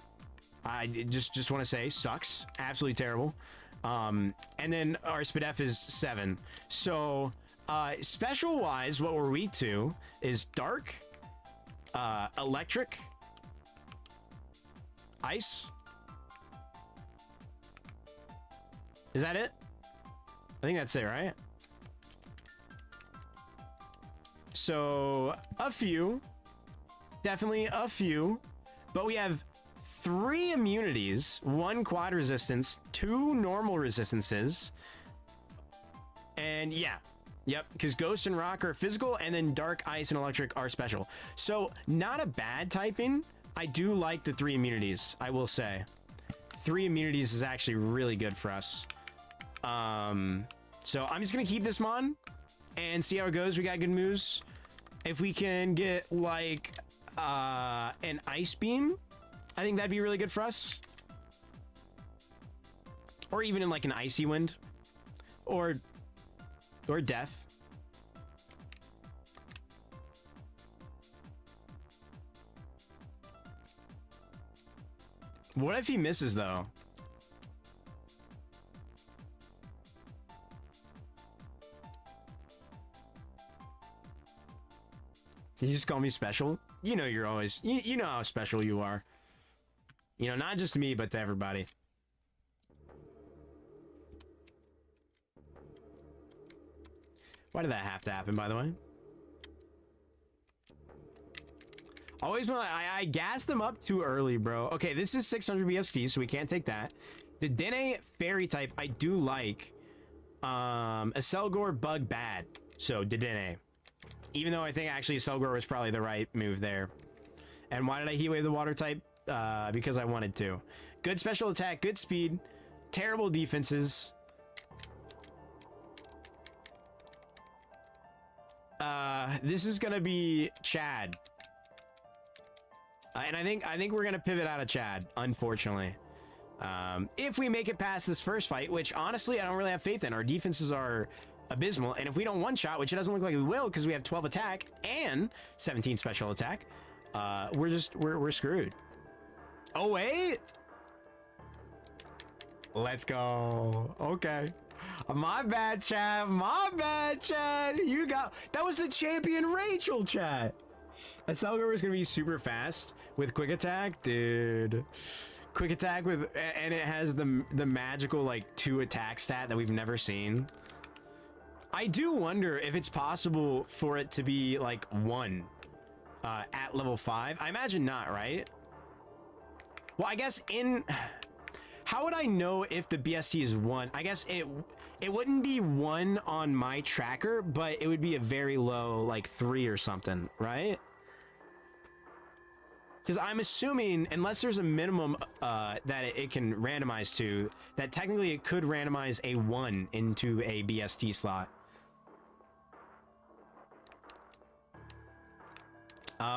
I just want to say sucks. Absolutely terrible. And then our SpDef is 7. So special wise, what we're weak to is dark, electric, ice. Is that it? I think that's it, right? So a few, definitely a few, but we have 3 immunities, 1 quad resistance, 2 normal resistances, and yeah, yep, because Ghost and Rock are physical, and then Dark, Ice, and Electric are special. So not a bad typing. I do like the 3 immunities, I will say. 3 immunities is actually really good for us. So I'm just gonna keep this Mon and see how it goes. We got good moves. If we can get like an Ice Beam, I think that'd be really good for us. Or even in like an icy wind. Or death. What if he misses though? Did you just call me special? You know you're always... You know how special you are. You know, not just to me, but to everybody. Why did that have to happen, by the way? Always when I gassed them up too early, bro. Okay, this is 600 BST, so we can't take that. The Dene fairy type, I do like. A Selgor bug bad. So, Dedenne. Even though I think actually Selgor was probably the right move there. And why did I heat wave the water type? Because I wanted to. Good special attack, good speed, terrible defenses. This is gonna be Chad. And I think we're gonna pivot out of Chad, unfortunately. If we make it past this first fight, which honestly I don't really have faith in. Our defenses are abysmal, and if we don't one-shot, which it doesn't look like we will because we have 12 attack and 17 special attack, we're screwed. Oh wait, let's go. Okay, my bad, Chad. My bad, Chad. You got that was the champion Rachel, Chad. A Selgar was gonna be super fast with quick attack, dude. Quick attack with, and it has the magical like 2 attack stat that we've never seen. I do wonder if it's possible for it to be like 1 at level 5. I imagine not, right? Well, I guess in... How would I know if the BST is 1? I guess it wouldn't be 1 on my tracker, but it would be a very low, like 3 or something, right? Because I'm assuming, unless there's a minimum that it can randomize to, that technically it could randomize a 1 into a BST slot.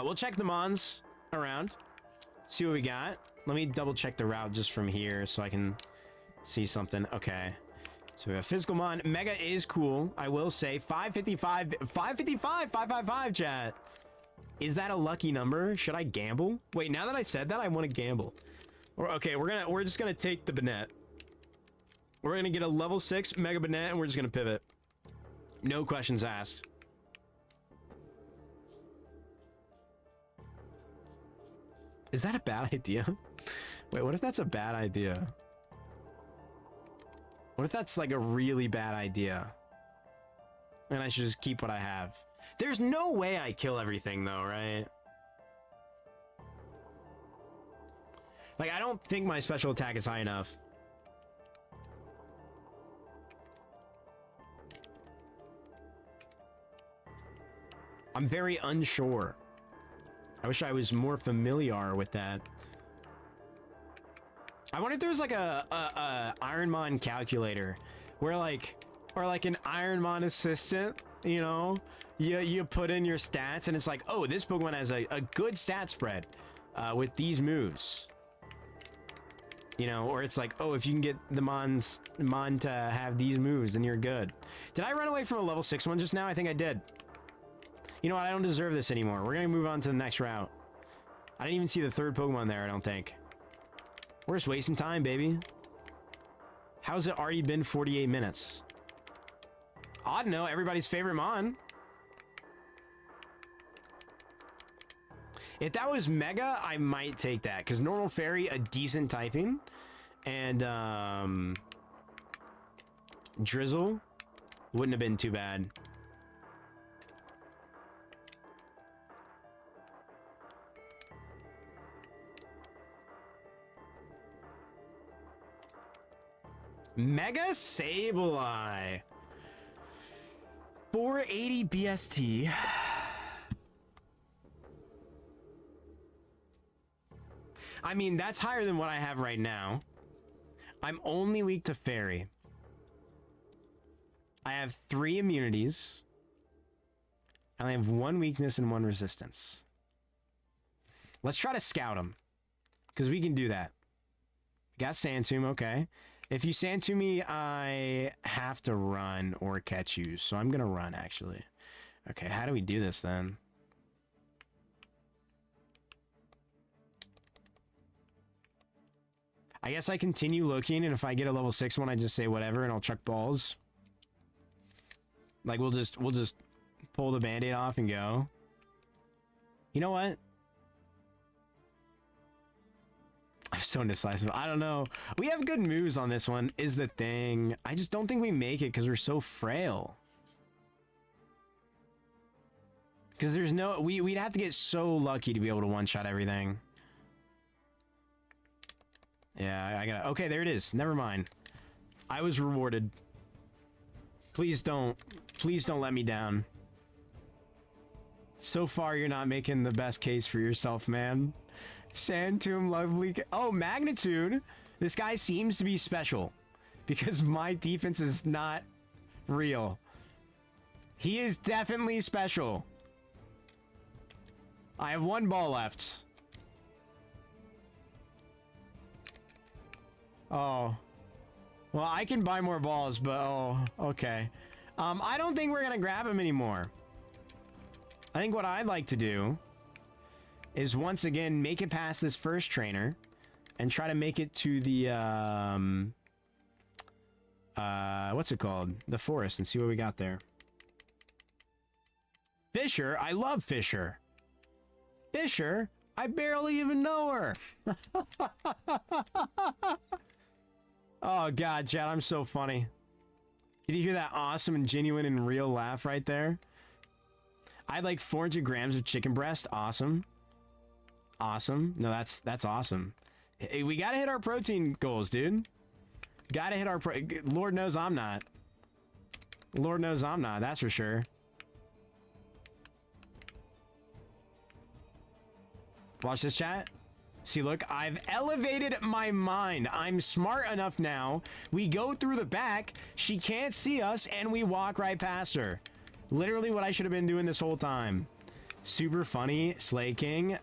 We'll check the Mons around, see what we got. Let me double check the route just from here so I can see something. Okay. So we have Physical Mon. Mega is cool, I will say. 555, 555, 555, chat. Is that a lucky number? Should I gamble? Wait, now that I said that, I want to gamble. Okay, we're just gonna take the Banette. We're gonna get a level 6 Mega Banette and we're just gonna pivot. No questions asked. Is that a bad idea? Wait, what if that's a bad idea? What if that's like a really bad idea? And I should just keep what I have. There's no way I kill everything though, right? Like, I don't think my special attack is high enough. I'm very unsure. I wish I was more familiar with that. I wonder if there's like a IronMon calculator where like, or like an IronMon assistant, you know? You put in your stats and it's like, oh, this Pokemon has a good stat spread with these moves. You know, or it's like, oh, if you can get the Mon to have these moves, then you're good. Did I run away from a level 6 one just now? I think I did. You know what? I don't deserve this anymore. We're gonna move on to the next route. I didn't even see the 3rd Pokemon there, I don't think. We're just wasting time, baby. How's it already been 48 minutes? Odd no, everybody's favorite Mon. If that was Mega, I might take that. Because normal Fairy, a decent typing. And, Drizzle wouldn't have been too bad. Mega Sableye. 480 BST. I mean, that's higher than what I have right now. I'm only weak to Fairy. I have 3 immunities. And I have 1 weakness and 1 resistance. Let's try to scout him. Because we can do that. Got Sandstorm, okay. If you sand to me, I have to run or catch you. So I'm gonna run, actually. Okay, how do we do this then? I guess I continue looking, and if I get a level 6 one, I just say whatever, and I'll chuck balls. Like, we'll just pull the band-aid off and go. You know what? I'm so indecisive. I don't know. We have good moves on this one, is the thing. I just don't think we make it because we're so frail. Because there's no... We'd have to get so lucky to be able to one-shot everything. Yeah, I gotta... Okay, there it is. Never mind. I was rewarded. Please don't let me down. So far, you're not making the best case for yourself, man. Sand Tomb, lovely... Oh, magnitude! This guy seems to be special. Because my defense is not real. He is definitely special. I have one ball left. Oh. Well, I can buy more balls, but oh, okay. I don't think we're gonna grab him anymore. I think what I'd like to do is once again make it past this first trainer and try to make it to the what's it called? The forest, and see what we got there. Fisher? I love Fisher. Fisher? I barely even know her. Oh god, chat, I'm so funny. Did you hear that awesome and genuine and real laugh right there? I'd like 400 grams of chicken breast. Awesome. Awesome. No, that's awesome. Hey, we gotta hit our protein goals, dude. Gotta hit our Lord knows I'm not. Lord knows I'm not, that's for sure. Watch this, chat. See, look, I've elevated my mind. I'm smart enough now. We go through the back, she can't see us, and we walk right past her. Literally what I should have been doing this whole time. Super funny, Slay King.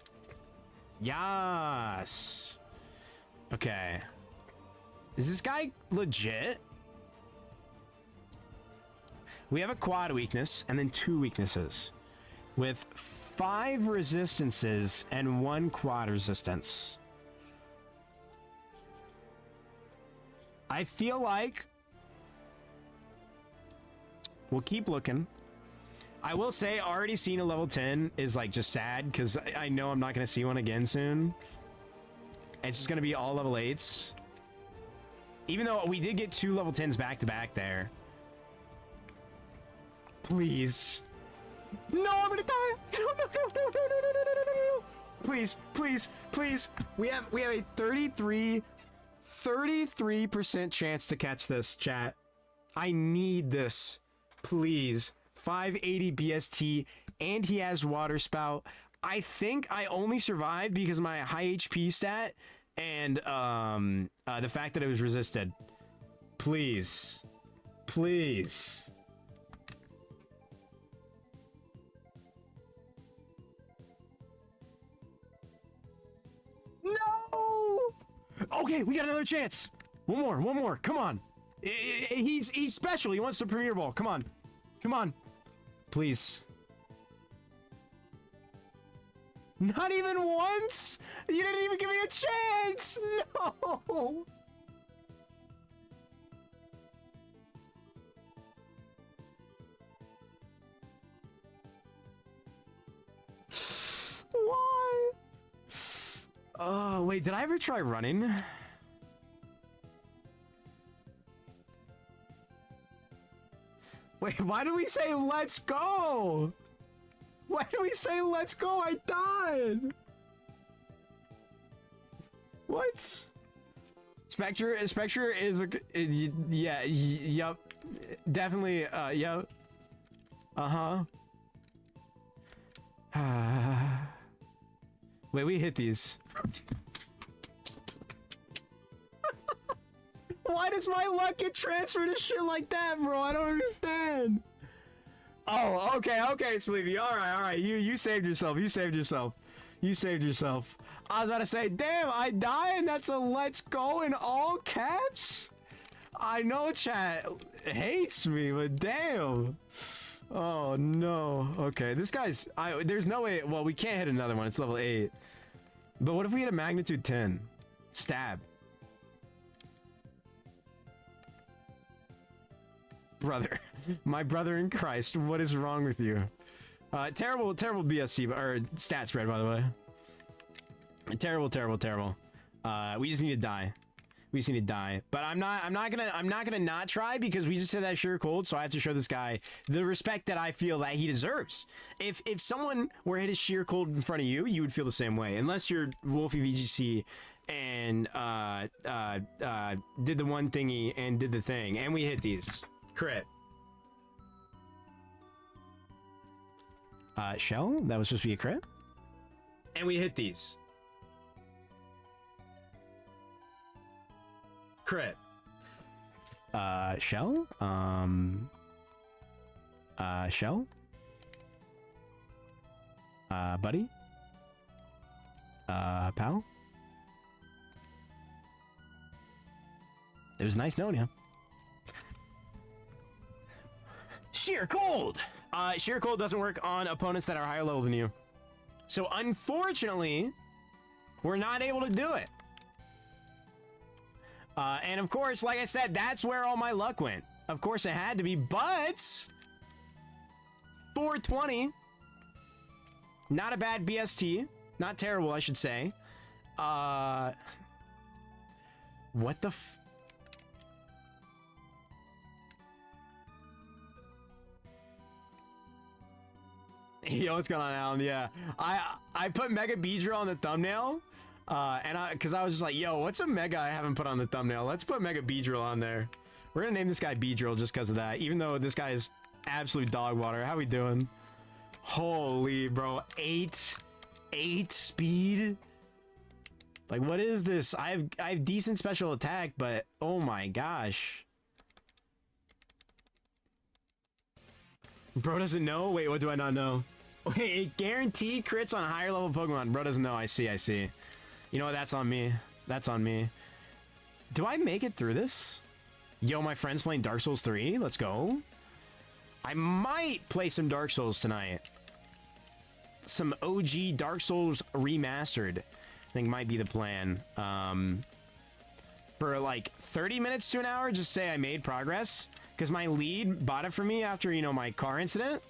Yes. Okay. Is this guy legit? We have a quad weakness, and then 2 weaknesses. With 5 resistances and 1 quad resistance. I feel like we'll keep looking. I will say already seeing a level 10 is like just sad because I know I'm not going to see one again soon. It's just going to be all level 8s. Even though we did get 2 level 10s back to back there. Please. No, I'm gonna die! No. Please, please, please. We have a 33% chance to catch this, chat. I need this. Please. 580 BST, and he has water spout. I think I only survived because of my high HP stat and the fact that it was resisted. Please. Please. No! Okay, we got another chance. One more. Come on. He's special. He wants the Premier Ball. Come on. Come on. Please. Not even once? You didn't even give me a chance. No. Why? Oh, wait, did I ever try running? Wait, why do we say let's go? Why do we say let's go? I died. What? Spectre is a, yeah, yep. Definitely, yep. Uh-huh. Wait, we hit these. Why does my luck get transferred to shit like that, bro? I don't understand. Oh, okay, Sleepy. All right. You saved yourself. You saved yourself. I was about to say, damn, I die and that's a let's go in all caps? I know chat hates me, but damn. Oh no. Okay, this guy's. There's no way. Well, we can't hit another one. It's level 8. But what if we hit a magnitude 10? Stab. Brother. My brother in Christ. What is wrong with you? Terrible BSC or stat spread, by the way. Terrible. We just need to die. We just need to die. But I'm not gonna not try because we just said that sure cold, so I have to show this guy the respect that I feel that he deserves. If someone were hit a sheer cold in front of you, you would feel the same way. Unless you're Wolfie VGC and did the one thingy and did the thing. And we hit these. Crit. Shell? That was supposed to be a crit? And we hit these. Crit. Shell? Shell? Buddy? Pal? It was nice knowing you. Sheer cold! Sheer cold doesn't work on opponents that are higher level than you. So unfortunately, we're not able to do it. And of course, like I said, that's where all my luck went. Of course it had to be, but 420. Not a bad BST. Not terrible, I should say. What the f... Yo, what's going on, Alan? Yeah, I put Mega Beedrill on the thumbnail, because I was just like, yo, what's a Mega I haven't put on the thumbnail? Let's put Mega Beedrill on there. We're gonna name this guy Beedrill just because of that, even though this guy is absolute dog water. How we doing? Holy, bro, 8 speed. Like, what is this? I have decent special attack, but oh my gosh. Bro doesn't know? Wait, what do I not know? Wait, guaranteed crits on higher level Pokemon. Bro doesn't know. I see. You know what? That's on me. That's on me. Do I make it through this? Yo, my friend's playing Dark Souls 3. Let's go. I might play some Dark Souls tonight. Some OG Dark Souls remastered. I think might be the plan. For like 30 minutes to an hour, just say I made progress. Because my lead bought it for me after, you know, my car incident.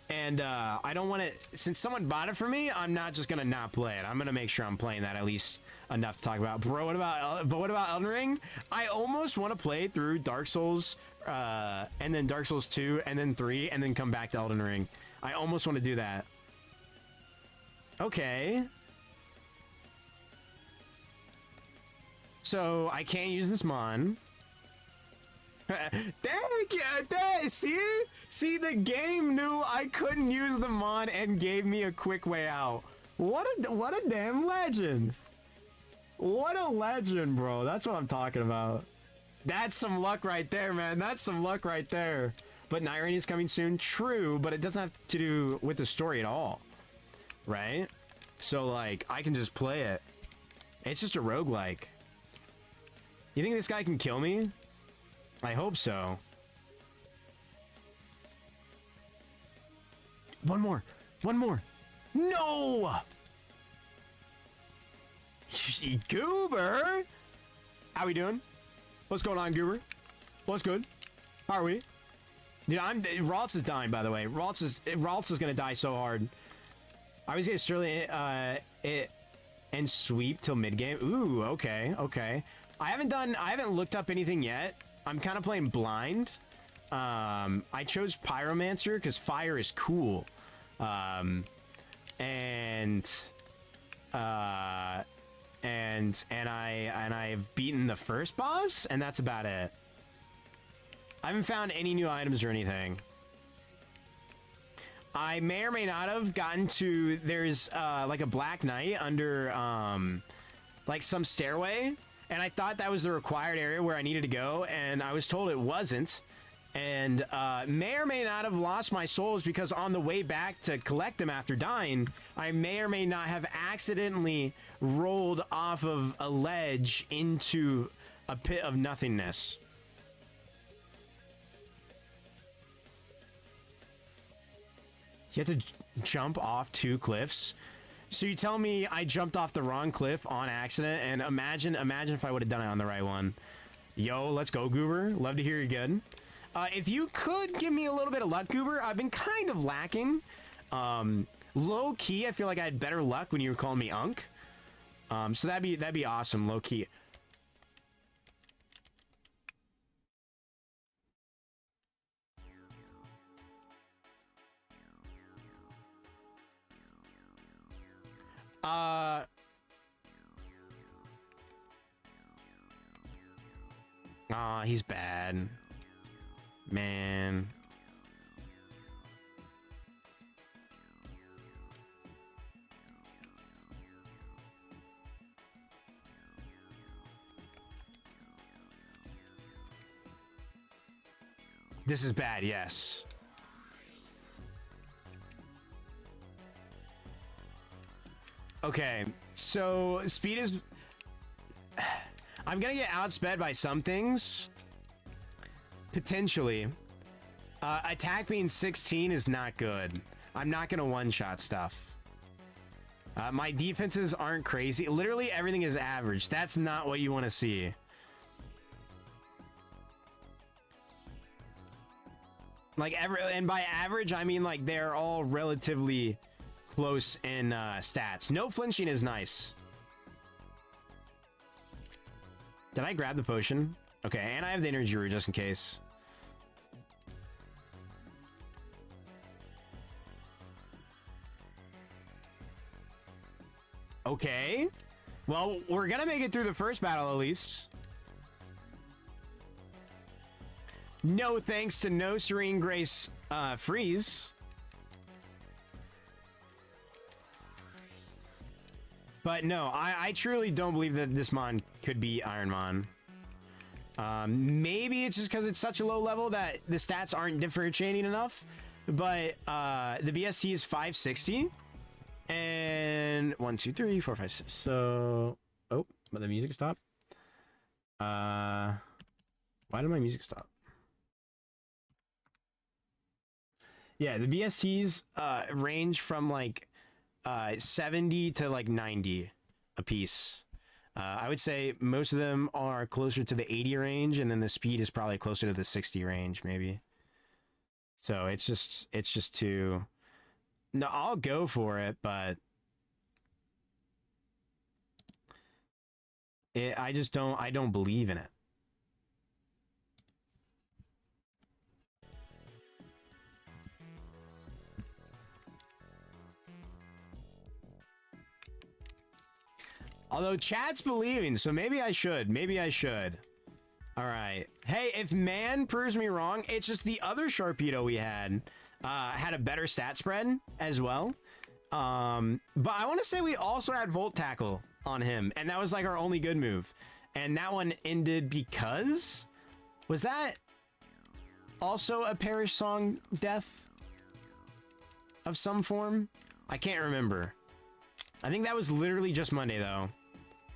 And I don't want to... Since someone bought it for me, I'm not just going to not play it. I'm going to make sure I'm playing that at least enough to talk about. Bro, what about Elden Ring? I almost want to play through Dark Souls, and then Dark Souls 2, and then 3, and then come back to Elden Ring. I almost want to do that. Okay. So, I can't use this Mon. See, the game knew I couldn't use the Mon and gave me a quick way out. What a damn legend. What a legend, bro. That's what I'm talking about. That's some luck right there, man. That's some luck right there. But Nirene is coming soon. True, but it doesn't have to do with the story at all. Right? So, like, I can just play it. It's just a roguelike. You think this guy can kill me? I hope so. One more. No! Goober! How we doing? What's going on, Goober? What's good? How are we? Dude, Ralts is dying, by the way. Ralts is gonna die so hard. I was gonna surely and sweep till mid game. Ooh, okay. I haven't looked up anything yet. I'm kind of playing blind. I chose Pyromancer because fire is cool. And I've beaten the first boss, and that's about it. I haven't found any new items or anything. I may or may not have gotten to... There's, like a Black Knight under, like some stairway. And I thought that was the required area where I needed to go, and I was told it wasn't. And may or may not have lost my souls because on the way back to collect them after dying, I may or may not have accidentally rolled off of a ledge into a pit of nothingness. You have to jump off 2 cliffs. So you tell me I jumped off the wrong cliff on accident, and imagine if I would have done it on the right one. Yo, let's go, Goober. Love to hear you're good. If you could give me a little bit of luck, Goober, I've been kind of lacking. Low key, I feel like I had better luck when you were calling me Unk. So that'd be awesome, low key. Aw, he's bad. Man. This is bad, yes. Okay, so speed is... I'm gonna get outsped by some things. Potentially. Attack being 16 is not good. I'm not gonna one-shot stuff. My defenses aren't crazy. Literally everything is average. That's not what you want to see. Like, and by average, I mean, like, they're all relatively close in stats. No flinching is nice. Did I grab the potion? Okay, and I have the energy root just in case. Okay. Well, we're gonna make it through the first battle at least. No thanks to no Serene Grace freeze. But no, I truly don't believe that this Mon could be IronMon. Maybe it's just because it's such a low level that the stats aren't differentiating enough. But the BST is 560. And 1, 2, 3, 4, 5, 6. So, oh, but the music stopped. Why did my music stop? Yeah, the BSTs range from like 70 to like 90 a piece. I would say most of them are closer to the 80 range, and then the speed is probably closer to the 60 range, maybe. So it's just too... No, I'll go for it, but I don't believe in it. Although chat's believing, so maybe I should. Maybe I should. All right. Hey, if man proves me wrong, it's just the other Sharpedo we had a better stat spread as well. But I want to say we also had Volt Tackle on him, and that was like our only good move. And that one ended because... Was that also a Perish Song death of some form? I can't remember. I think that was literally just Monday, though.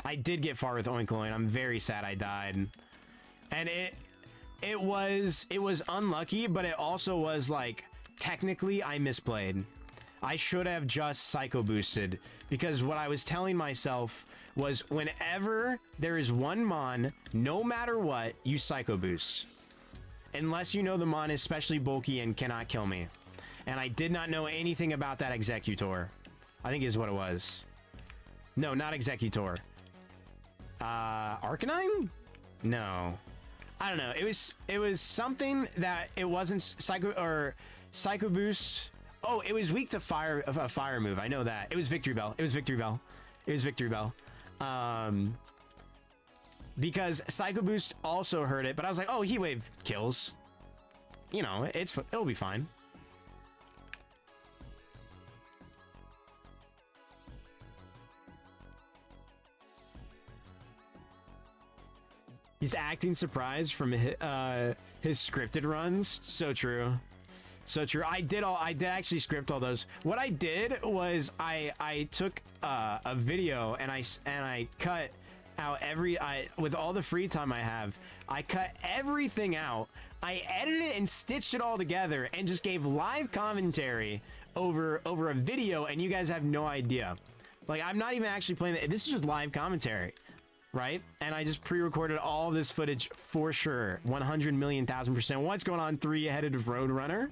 I did get far with Oinkoloin. I'm very sad I died. And it was unlucky, but it also was like, technically I misplayed. I should have just Psycho Boosted, because what I was telling myself was whenever there is one Mon, no matter what, you Psycho Boost. Unless you know the Mon is especially bulky and cannot kill me. And I did not know anything about that Executor. I think is what it was. No, not Executor. Arcanine? No. I don't know. It was something that it wasn't Psycho Boost. Oh, it was weak to fire, a fire move. I know that. It was Victory Bell. It was Victory Bell. It was Victory Bell. Because Psycho Boost also hurt it, but I was like, oh, Heat Wave kills. You know, it'll be fine. He's acting surprised from his scripted runs. So true. So true. I did actually script all those. What I did was I took a video and I cut out with all the free time I have, I cut everything out I edited it and stitched it all together and just gave live commentary over a video, and you guys have no idea. Like, I'm not even actually playing it. This is just live commentary, right? And I just pre-recorded all this footage for sure. 100 million thousand %. What's going on? 3-headed Roadrunner.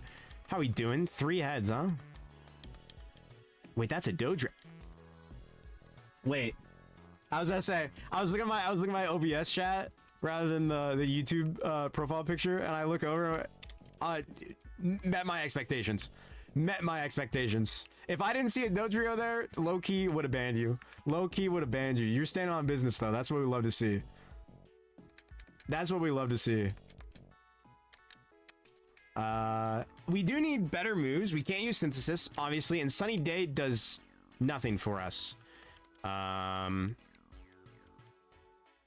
How we doing? 3 heads, huh? Wait, that's a Dodra. Wait, I was gonna say, I was looking at my OBS chat rather than the YouTube profile picture, and I look over, met my expectations. Met my expectations. If I didn't see a Dodrio there, low-key would have banned you. Low-key would have banned you. You're standing on business, though. That's what we love to see. That's what we love to see. We do need better moves. We can't use Synthesis, obviously, and Sunny Day does nothing for us.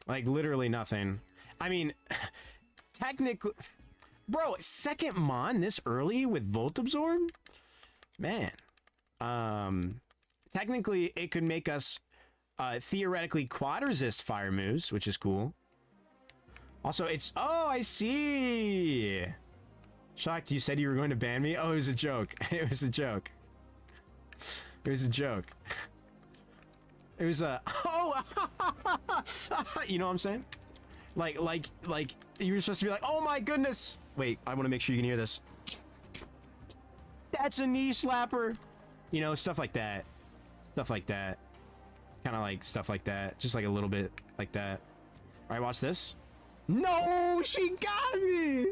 Like, literally nothing. I mean, technically... Bro, second Mon this early with Volt Absorb? Man. Technically, it could make us theoretically quad resist fire moves, which is cool. Also, it's... Oh, I see! Shocked you said you were going to ban me? Oh, it was a joke. It was a joke. It was a joke. It was a... Oh! You know what I'm saying? Like, you were supposed to be like, oh my goodness! Wait, I want to make sure you can hear this. That's a knee slapper! You know, stuff like that. Stuff like that. Kind of like stuff like that. Just like a little bit like that. Alright, watch this. No! She got me!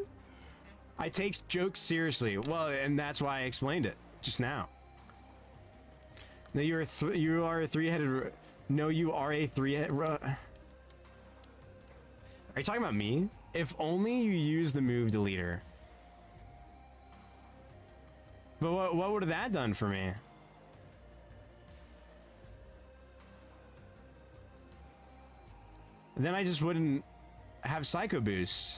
I take jokes seriously. Well, and that's why I explained it just now. No, you are a 3-headed... No, you are a 3-headed... Are you talking about me? If only you use the move deleter. But what would have that done for me? Then I just wouldn't have Psycho Boost.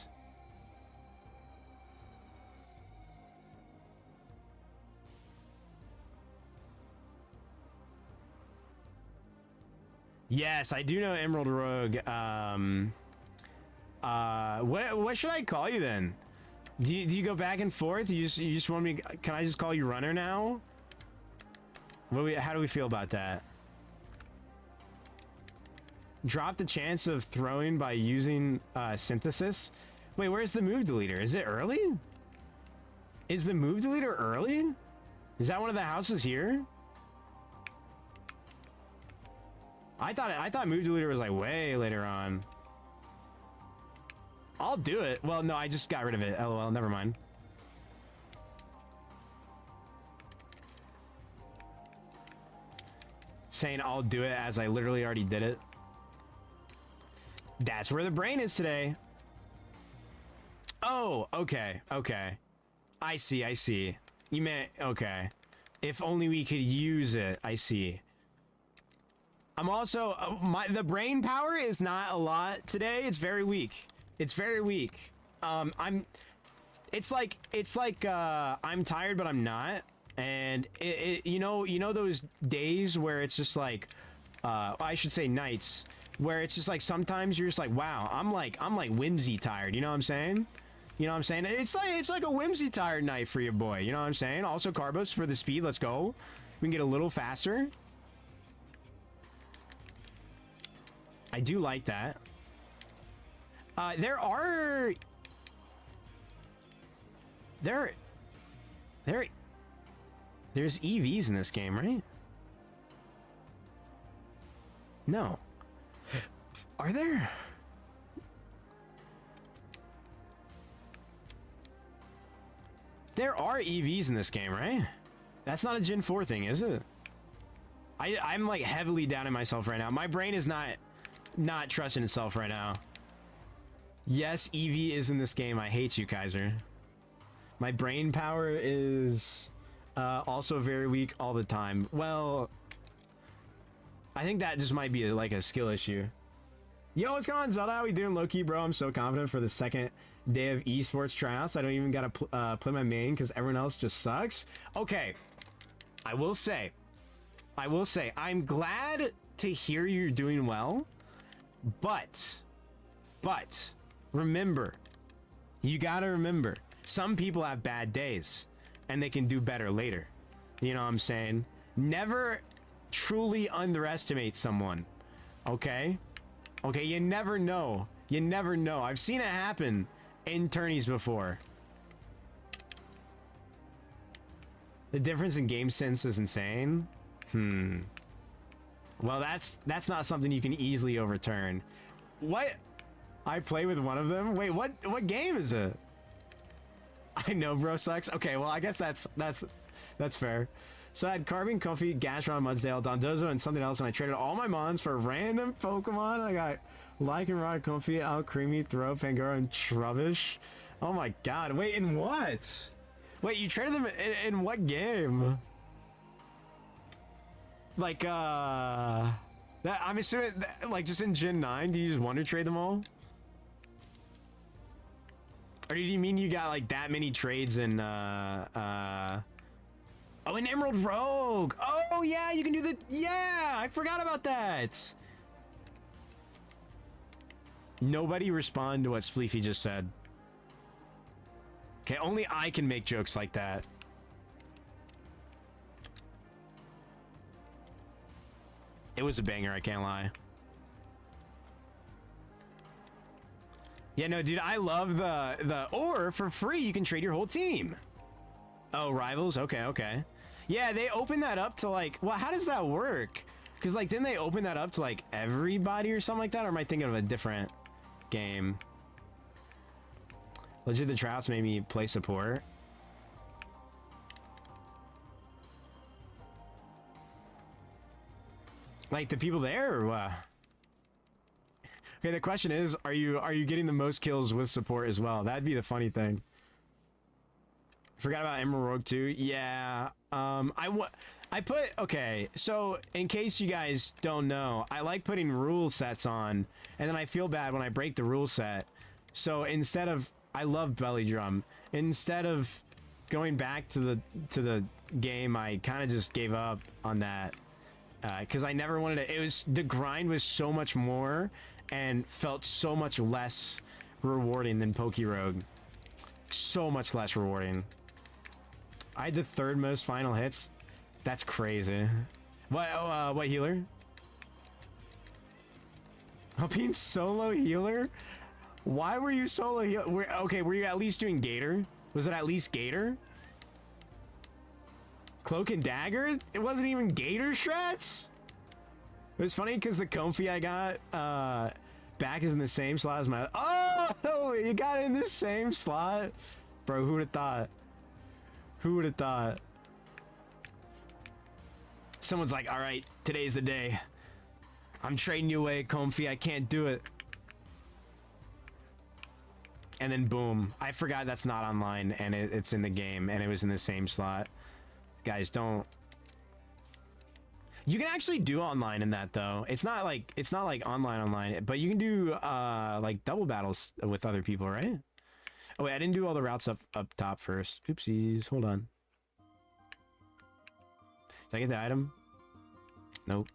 Yes, I do know Emerald Rogue. What should I call you then? Do you go back and forth? You just want me? Can I just call you Runner now? How do we feel about that? Drop the chance of throwing by using Synthesis. Wait, where's the move deleter? Is it early? Is the move deleter early? Is that one of the houses here? I thought move deleter was like way later on. I'll do it. Well, no, I just got rid of it. LOL, never mind. Saying I'll do it as I literally already did it. That's where the brain is today. Oh, okay, okay. I see. You meant, okay. If only we could use it. I see. I'm also, the brain power is not a lot today. It's very weak. It's very weak. It's like I'm tired, but I'm not. And you know those days where it's just like, I should say nights, where it's just like sometimes you're just like, wow, I'm like whimsy tired. You know what I'm saying? You know what I'm saying? It's like a whimsy tired night for your boy. You know what I'm saying? Also Carbos for the speed. Let's go. We can get a little faster. I do like that. There's EVs in this game, right? No. Are there? There are EVs in this game, right? That's not a Gen 4 thing, is it? I'm like heavily doubting myself right now. My brain is not trusting itself right now. Yes, EV is in this game. I hate you, Kaiser. My brain power is also very weak all the time. Well, I think that just might be like a skill issue. Yo, what's going on, Zelda? How we doing, low-key, bro? I'm so confident for the second day of esports tryouts. I don't even gotta play my main because everyone else just sucks. Okay, I will say, I'm glad to hear you're doing well, but remember, You gotta remember, some people have bad days, and they can do better later. You know what I'm saying? Never truly underestimate someone, okay? Okay, you never know. You never know. I've seen it happen in tourneys before. The difference in game sense is insane. Well, that's not something you can easily overturn. What? I play with one of them? Wait, what game is it? I know, bro sucks. Okay, well, I guess that's fair. So I had Carbon, Comfy, Gashron, Mudsdale, Dondozo, and something else, and I traded all my mons for random Pokemon. I got Lycanroc, Comfy, Alcremie, Throw, Pangoro, and Trubbish. Oh my god. Wait, in what? Wait, you traded them in what game? Like, I'm assuming, like, just in Gen 9, do you just want to trade them all? Or do you mean you got, like, that many trades in, oh, an Emerald Rogue! Oh, yeah, you can do the... Yeah! I forgot about that! Nobody respond to what Spleefy just said. Okay, only I can make jokes like that. It was a banger, I can't lie. Yeah, no, dude, I love or for free, you can trade your whole team. Oh, rivals? Okay. Yeah, they open that up to, like, well, how does that work? Because, like, didn't they open that up to, like, everybody or something like that? Or am I thinking of a different game? Legit, the Trouts made me play support. Like, the people there, or what? Okay, the question is, are you getting the most kills with support as well? That'd be the funny thing. Forgot about Emerald Rogue too. Yeah. I put, okay, so in case you guys don't know, I like putting rule sets on, and then I feel bad when I break the rule set. So instead of, I love Belly Drum. Instead of going back to the game, I kind of just gave up on that. Because I never wanted to, the grind was so much more and felt so much less rewarding than Pokerogue. So much less rewarding. I had the third most final hits. That's crazy. What healer? Oh, being solo healer? Why were you solo healer? Okay, were you at least doing Gator? Was it at least Gator? Cloak and Dagger? It wasn't even Gator Shreds? It was funny because the Comfy I got back is in the same slot as my... Oh! You got it in the same slot? Bro, who would have thought? Who would have thought? Someone's like, alright, today's the day. I'm trading you away, Comfy. I can't do it. And then boom. I forgot that's not online and it's in the game and it was in the same slot. Guys, don't. You can actually do online in that though. It's not like online, but you can do like double battles with other people, right? Oh wait, I didn't do all the routes up top first. Oopsies, hold on. Did I get the item? Nope.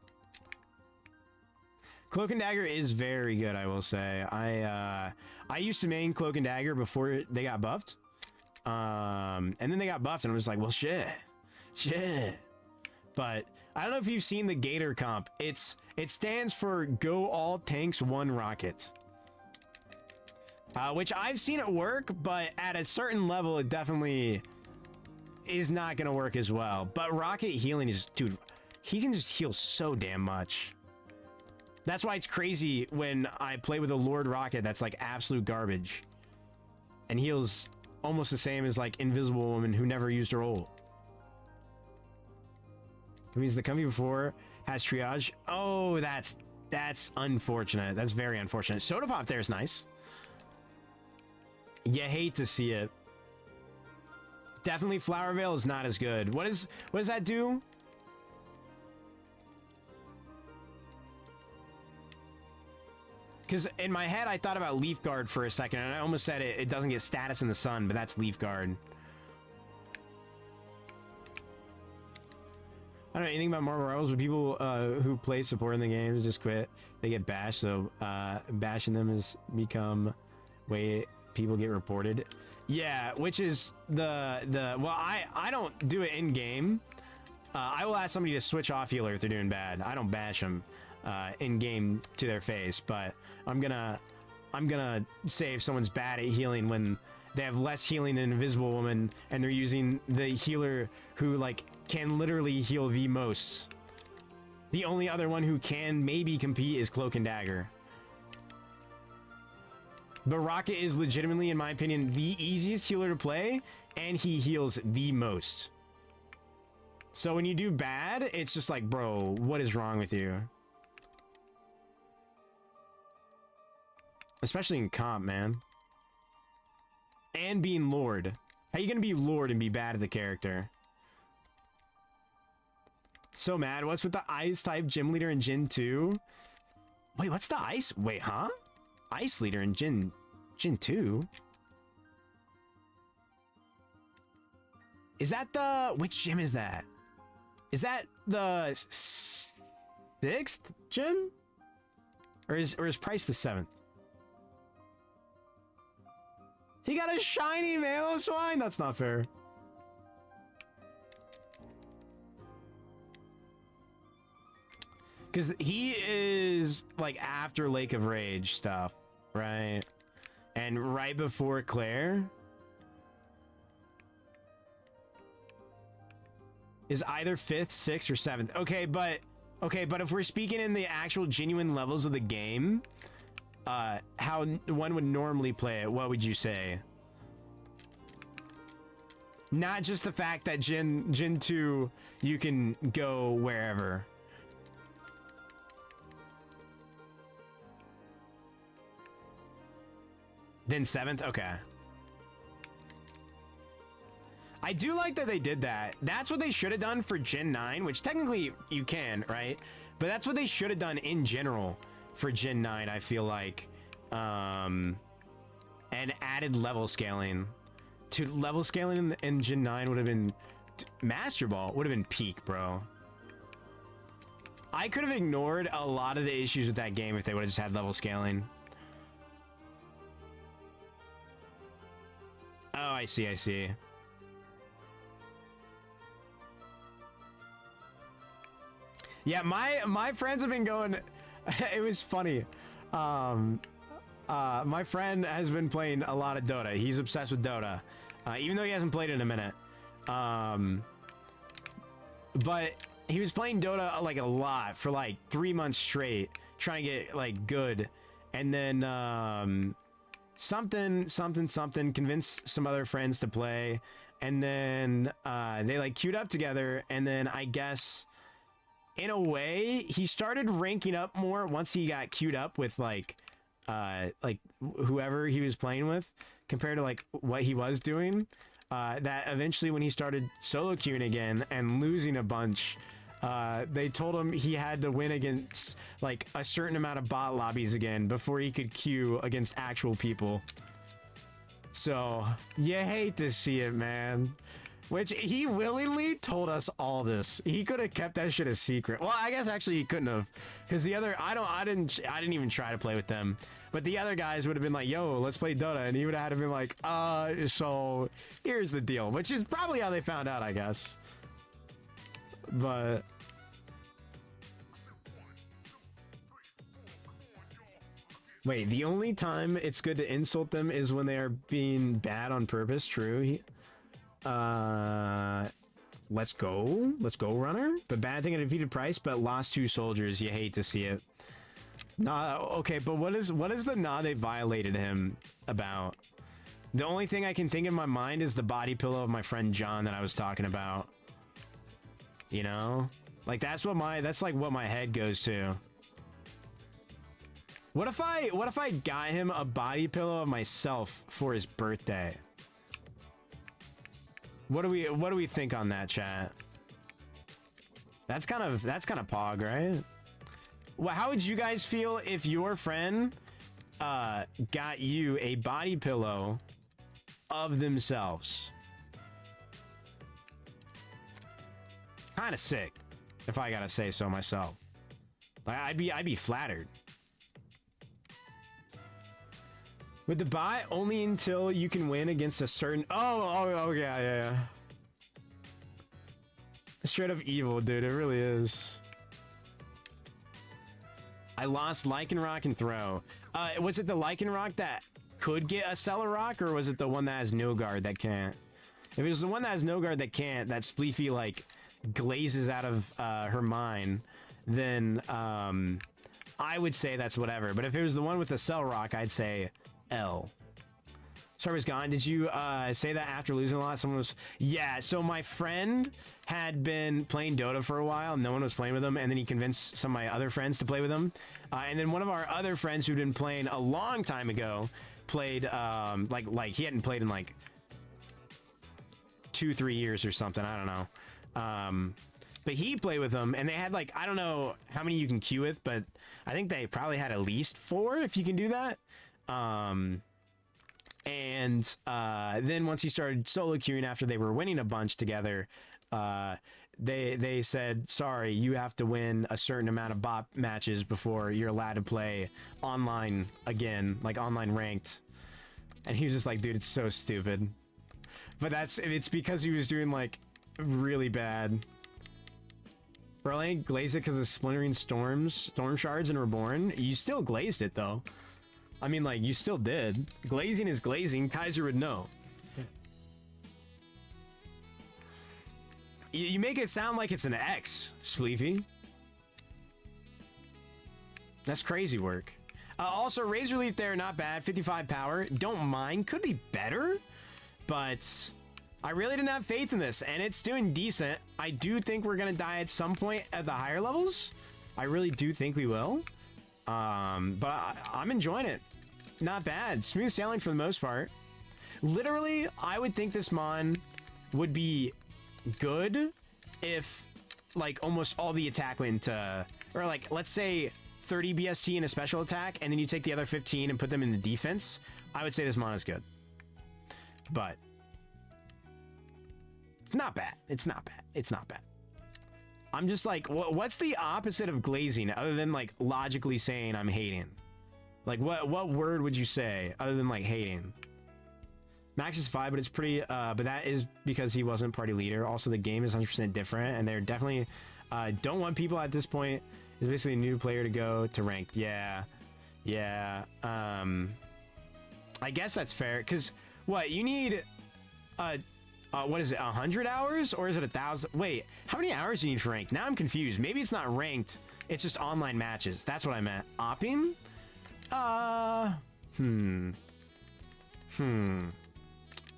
Cloak and Dagger is very good, I will say. I used to main Cloak and Dagger before they got buffed. And then they got buffed and I was like, well shit. But I don't know if you've seen the Gator comp. It stands for Go All Tanks One Rocket. Which I've seen it work, but at a certain level it definitely is not gonna work as well. But Rocket healing is, dude, he can just heal so damn much. That's why it's crazy when I play with a Lord Rocket that's like absolute garbage and heals almost the same as like Invisible Woman who never used her ult. It means the company before has triage. Oh, that's unfortunate. That's very unfortunate. Soda Pop there is nice. You hate to see it. Definitely Flower Veil is not as good. What does that do? Because in my head, I thought about Leaf Guard for a second, and I almost said it doesn't get status in the sun, but that's Leaf Guard. I don't know anything about Marvel Rivals, but people who play support in the games just quit. They get bashed, so bashing them has become way people get reported. Yeah, which is well, I don't do it in game. I will ask somebody to switch off healer if they're doing bad. I don't bash them in game to their face, but I'm gonna say if someone's bad at healing when they have less healing than Invisible Woman and they're using the healer who like can literally heal the most. The only other one who can maybe compete is Cloak and Dagger. But Rocket is legitimately, in my opinion, the easiest healer to play, and he heals the most. So when you do bad, it's just like, bro, what is wrong with you? Especially in comp, man. And being Lord. How you gonna be Lord and be bad at the character? So mad. What's with the Ice type gym leader in Gen 2? Wait, what's the Ice? Wait, huh? Ice leader in Gen 2? Is that the... Which gym is that? Is that the 6th gym? Or is Price the 7th? He got a shiny Mamoswine? That's not fair. Because he is, like, after Lake of Rage stuff, right? And right before Claire is either 5th, 6th, or 7th. Okay, but if we're speaking in the actual genuine levels of the game, how one would normally play it, what would you say? Not just the fact that Gen 2, you can go wherever. Then 7th? Okay. I do like that they did that. That's what they should have done for Gen 9, which technically you can, right? But that's what they should have done in general for Gen 9, I feel like. And added level scaling. To level scaling in Gen 9 would have been... Master Ball would have been peak, bro. I could have ignored a lot of the issues with that game if they would have just had level scaling. Oh, I see, I see. Yeah, my friends have been going... It was funny. My friend has been playing a lot of Dota. He's obsessed with Dota. Even though he hasn't played it in a minute. But he was playing Dota like a lot for like 3 months straight. Trying to get like good. And then... something convinced some other friends to play, and then they like queued up together, and then I guess in a way he started ranking up more once he got queued up with like whoever he was playing with compared to like what he was doing, that eventually when he started solo queuing again and losing a bunch, they told him he had to win against like a certain amount of bot lobbies again before he could queue against actual people. So you hate to see it, man. Which he willingly told us all this. He could have kept that shit a secret. Well, I guess actually he couldn't have, because the other I didn't even try to play with them. But the other guys would have been like, yo, let's play Dota, and he would have had to been like, so here's the deal, which is probably how they found out, I guess. But wait, the only time it's good to insult them is when they are being bad on purpose. True. Let's go runner. But bad thing at defeated Price, but lost 2 soldiers. You hate to see it. Nah, okay, but what is the nah they violated him about? The only thing I can think in my mind is the body pillow of my friend John that I was talking about. You know? Like that's like what my head goes to. What if I got him a body pillow of myself for his birthday? What do we think on that, chat? That's kind of pog, right? Well, how would you guys feel if your friend got you a body pillow of themselves? Kind of sick, if I gotta say so myself. Like I'd be flattered. With the bot, only until you can win against a certain... Oh, yeah. Straight up evil, dude. It really is. I lost Lycanroc and Throw. Was it the Lycanroc that could get a Cellar Rock, or was it the one that has no guard that can't? If it was the one that has no guard that can't, that Spleefy, like, glazes out of her mind, then I would say that's whatever. But if it was the one with the Cell Rock, I'd say L. Server's gone. Did you say that after losing a lot? Someone was... Yeah, so my friend had been playing Dota for a while. No one was playing with him, and then he convinced some of my other friends to play with him. And then one of our other friends who'd been playing a long time ago played, like he hadn't played in, like, 2-3 years or something. I don't know. But he played with them, and they had, like, I don't know how many you can queue with, but I think they probably had at least 4 if you can do that. And then once he started solo queuing after they were winning a bunch together, they said, sorry, you have to win a certain amount of bot matches before you're allowed to play online again, like online ranked. And he was just like, dude, it's so stupid. But it's because he was doing, like, really bad. Bro, glazed it because of splintering storm shards and reborn. You still glazed it though. I mean, like, you still did. Glazing is glazing. Kaizo would know. You make it sound like it's an X, Spleefy. That's crazy work. Also, Razor Leaf there, not bad. 55 power. Don't mind. Could be better, but I really didn't have faith in this, and it's doing decent. I do think we're going to die at some point at the higher levels. I really do think we will. But I'm enjoying it. Not bad. Smooth sailing for the most part. Literally, I would think this Mon would be good if, like, almost all the attack went to... Or, like, let's say 30 BST in a special attack, and then you take the other 15 and put them in the defense. I would say this Mon is good. But... it's not bad. It's not bad. It's not bad. I'm just like, what's the opposite of glazing other than, like, logically saying I'm hating? Like, what word would you say other than, like, hating? Max is 5, but it's pretty, but that is because he wasn't party leader. Also, the game is 100% different, and they're definitely, don't want people at this point. It's basically a new player to go to ranked. Yeah. I guess that's fair, because, what, you need, what is it, 100 hours? Or is it 1,000? Wait, how many hours do you need for ranked? Now I'm confused. Maybe it's not ranked. It's just online matches. That's what I meant. Opping? I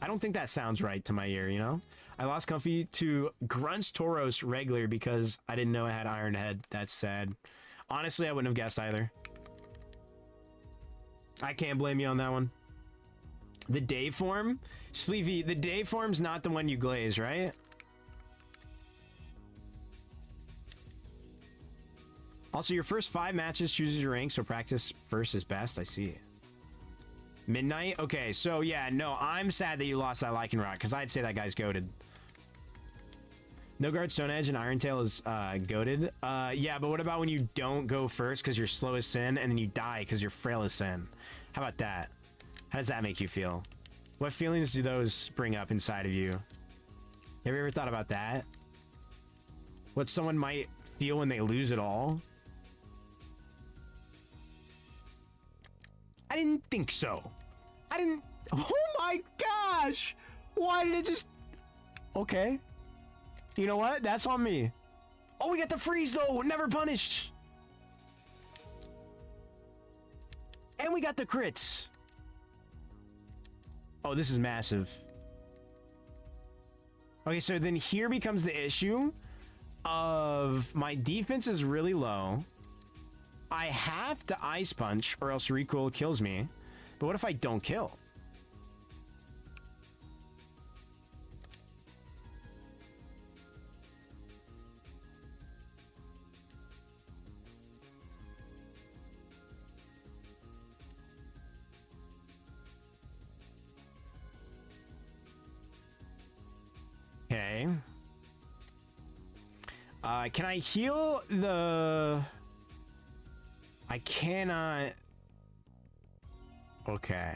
don't think that sounds right to my ear, you know? I lost Comfy to Grunts Tauros regular because I didn't know I had Iron Head. That's sad. Honestly, I wouldn't have guessed either. I can't blame you on that one. The day form? Spleefy, the day form's not the one you glaze, right? Also, your first 5 matches chooses your rank, so practice first is best. I see. Midnight? Okay, so yeah, no, I'm sad that you lost that Lycanroc, because I'd say that guy's goated. No Guard, Stone Edge, and Iron Tail is goated. Yeah, but what about when you don't go first because you're slow as sin, and then you die because you're frail as sin? How about that? How does that make you feel? What feelings do those bring up inside of you? Have you ever thought about that? What someone might feel when they lose it all? I didn't think so. I didn't... Oh my gosh! Why did it just... Okay. You know what? That's on me. Oh, we got the freeze though! Never punished! And we got the crits. Oh, this is massive. Okay, so then here becomes the issue of my defense is really low. I have to Ice Punch or else recoil kills me. But what if I don't kill? Okay. Can I heal the... I cannot... Okay.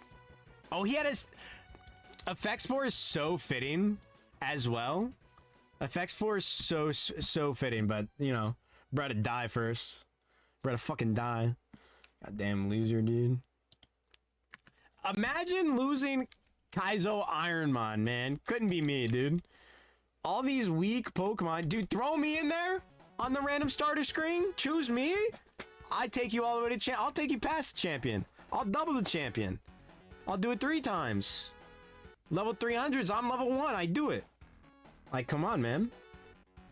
Oh, he had his... Effects 4 is so fitting as well. Effects 4 is so fitting, but, you know, bro to die first. Bro to fucking die. Goddamn loser, dude. Imagine losing Kaizo IronMon, man. Couldn't be me, dude. All these weak Pokemon. Dude, throw me in there on the random starter screen. Choose me. I take you all the way to I'll take you past the champion. I'll double the champion. I'll do it 3 times. Level 300s, I'm level 1. I do it. Like, come on, man.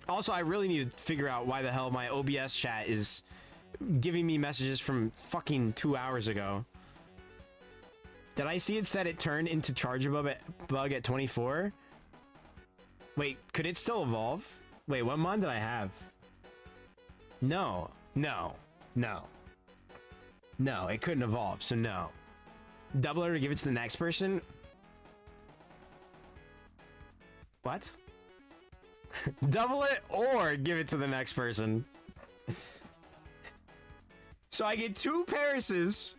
Also, I really need to figure out why the hell my OBS chat is giving me messages from fucking 2 hours ago. Did I see it said it turned into charger bug at 24? Wait, could it still evolve? Wait, what mon did I have? No, no, no. No, it couldn't evolve, so no. Double it or give it to the next person? What? Double it or give it to the next person. So I get 2 Parises.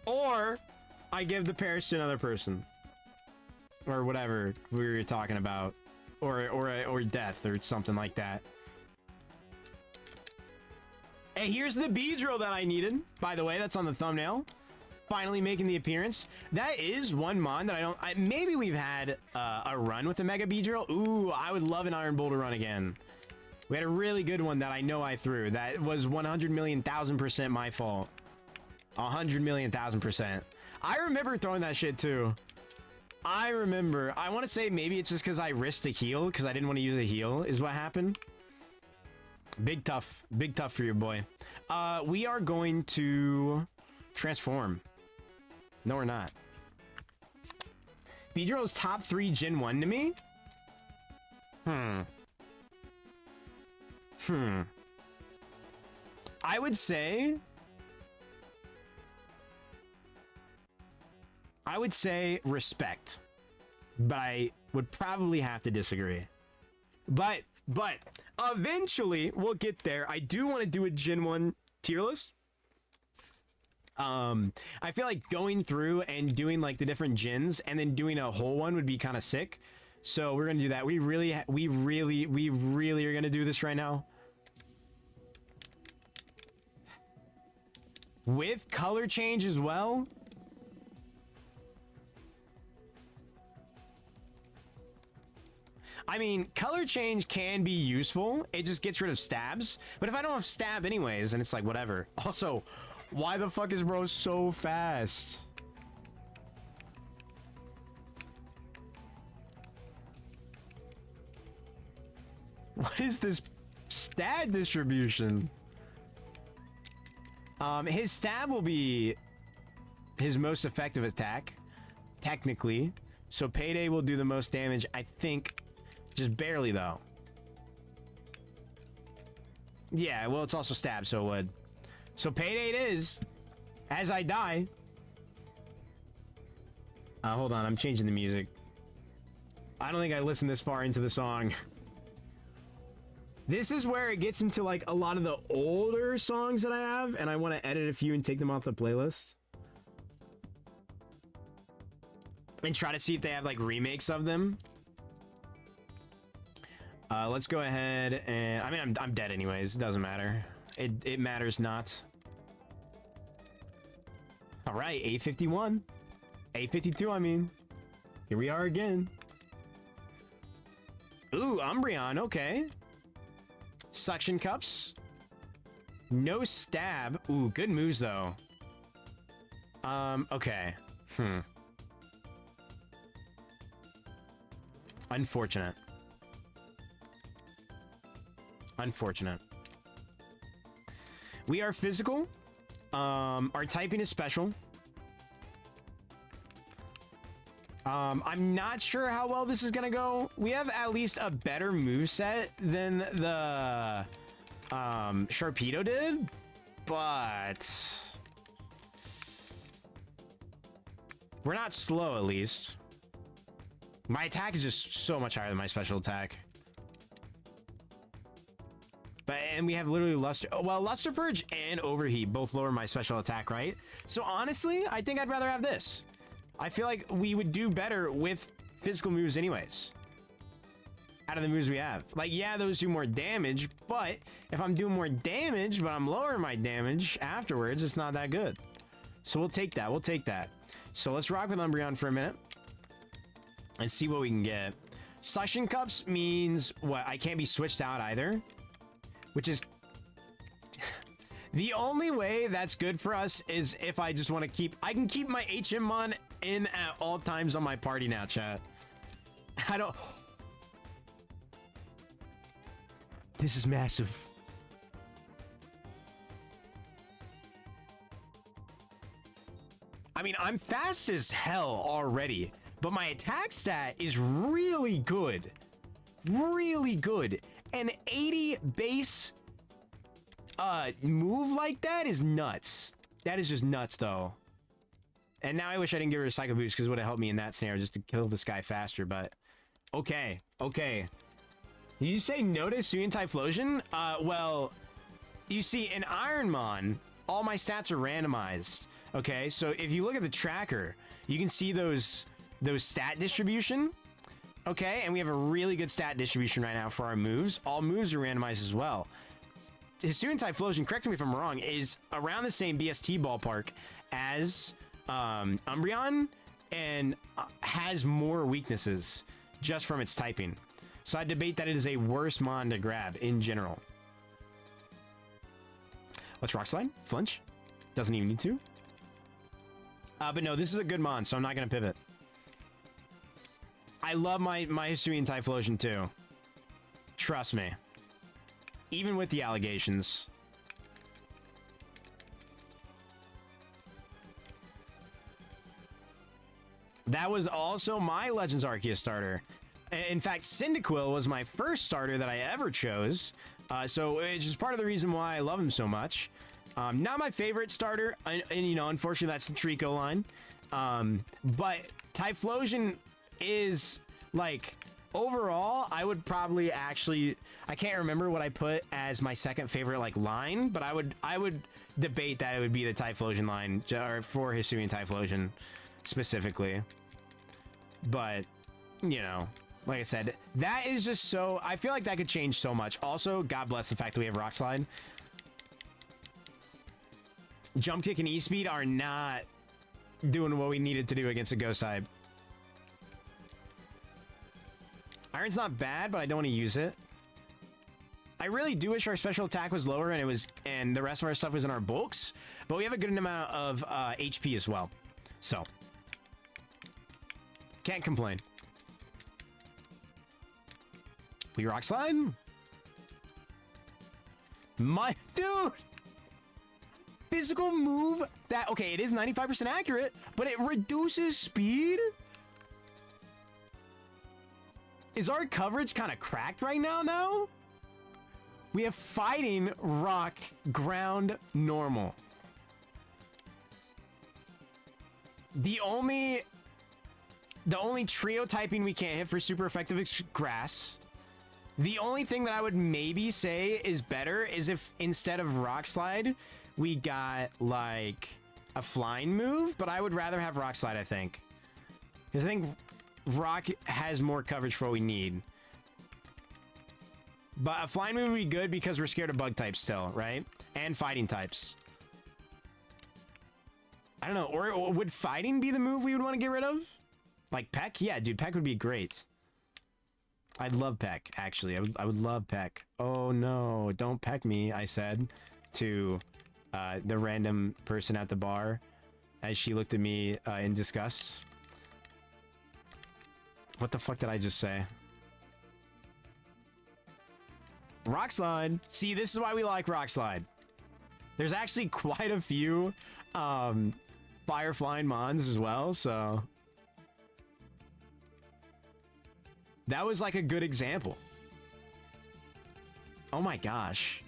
Or I give the Paris to another person. Or whatever we were talking about. Or death or something like that. Hey, here's the Beedrill that I needed. By the way, that's on the thumbnail. Finally making the appearance. That is one mon that I don't... maybe we've had a run with a Mega Beedrill. Ooh, I would love an Iron Boulder run again. We had a really good one that I know I threw. That was 100,000,000% my fault. 100,000,000%. I remember throwing that shit too. I remember. I want to say maybe it's just because I risked a heal because I didn't want to use a heal is what happened. Big tough for you, boy. We are going to transform. No, we're not. Beedrill is top 3 Gen 1 to me. I would say respect, but I would probably have to disagree. But eventually we'll get there. I do want to do a Gen 1 tier list. I feel like going through and doing like the different gens and then doing a whole one would be kind of sick. So we're gonna do that. We really are gonna do this right now. With color change as well. I mean, color change can be useful. It just gets rid of stabs. But if I don't have stab anyways, then it's like whatever. Also, why the fuck is bro so fast? What is this stat distribution? His stab will be his most effective attack, technically. So Payday will do the most damage, I think. Just barely, though. Yeah, well, it's also stab, so it would. So Payday it is. As I die. Hold on, I'm changing the music. I don't think I listened this far into the song. This is where it gets into, like, a lot of the older songs that I have, and I want to edit a few and take them off the playlist. And try to see if they have, like, remakes of them. Let's go ahead and... I mean, I'm dead anyways. It doesn't matter. It matters not. Alright, 851. 852, I mean. Here we are again. Ooh, Umbreon, okay. Suction Cups. No stab. Ooh, good moves, though. Okay. Unfortunate. Unfortunate. We are physical. Our typing is special. I'm not sure how well this is gonna go. We have at least a better moveset than the Sharpedo did, but we're not slow, at least. My attack is just so much higher than my special attack. But and we have literally Luster. Oh, well, Luster Purge and Overheat both lower my special attack, right? So honestly, I think I'd rather have this. I feel like we would do better with physical moves anyways. Out of the moves we have. Like, yeah, those do more damage, but if I'm doing more damage, but I'm lowering my damage afterwards, it's not that good. So we'll take that. We'll take that. So let's rock with Umbreon for a minute and see what we can get. Suction Cups means what? I can't be switched out either, which is the only way that's good for us is if I just want to keep, I can keep my HMMon in at all times on my party now, chat. I don't. This is massive. I mean, I'm fast as hell already, but my attack stat is really good. Really good. An 80 base move like that is nuts. That is just nuts, though. And now I wish I didn't get rid of Psycho Boost because it would have helped me in that scenario just to kill this guy faster, but... Okay, okay. Did you say no to Hisuian Typhlosion? Well, you see, in IronMon, all my stats are randomized. Okay, so if you look at the tracker, you can see those stat distribution. Okay, and we have a really good stat distribution right now for our moves. All moves are randomized as well. Hisuian Typhlosion, correct me if I'm wrong, is around the same BST ballpark as Umbreon and has more weaknesses just from its typing. So I debate that it is a worse mon to grab in general. Let's Rock Slide. Flinch. Doesn't even need to. But no, this is a good mon, so I'm not going to pivot. I love my Hisuian Typhlosion too. Trust me. Even with the allegations. That was also my Legends Arceus starter. In fact, Cyndaquil was my first starter that I ever chose. So it's just part of the reason why I love him so much. Not my favorite starter, and you know, unfortunately, that's the Trico line. But Typhlosion is, like, overall, I would probably actually... I can't remember what I put as my second favorite, like, line, but I would debate that it would be the Typhlosion line, or for Hisuian Typhlosion specifically. But, you know... Like I said, that is just so... I feel like that could change so much. Also, God bless the fact that we have Rock Slide. Jump Kick and E-Speed are not doing what we needed to do against a Ghost type. Iron's not bad, but I don't want to use it. I really do wish our special attack was lower and the rest of our stuff was in our bulks. But we have a good amount of HP as well. So. Can't complain. We Rock Slide? My dude! Physical move that, okay, it is 95% accurate, but it reduces speed? Is our coverage kind of cracked right now, though? We have Fighting, Rock, Ground, Normal. The only trio typing we can't hit for super effective is Grass. The only thing that I would maybe say is better is if instead of Rock Slide, we got like a flying move, but I would rather have Rock Slide, I think. Because I think Rock has more coverage for what we need. But a flying move would be good because we're scared of bug types still, right? And fighting types. I don't know, or would fighting be the move we would want to get rid of? Like Peck? Yeah, dude, Peck would be great. I'd love Peck, actually. I would love Peck. Oh no, don't peck me, I said to the random person at the bar as she looked at me in disgust. What the fuck did I just say? Rock Slide. See, this is why we like Rock Slide. There's actually quite a few fire flying mons as well, so... That was like a good example. Oh my gosh.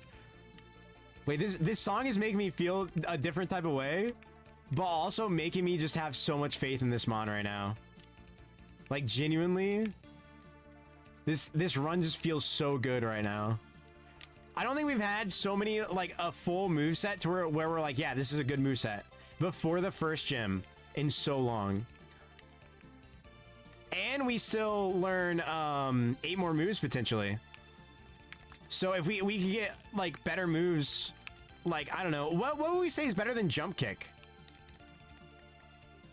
Wait, this song is making me feel a different type of way, but also making me just have so much faith in this mon right now. Like, genuinely, this run just feels so good right now. I don't think we've had so many, like, a full moveset to where we're like, yeah, this is a good moveset before the first gym in so long. And we still learn 8 more moves potentially. So if we could get like better moves, like I don't know, what would we say is better than jump kick?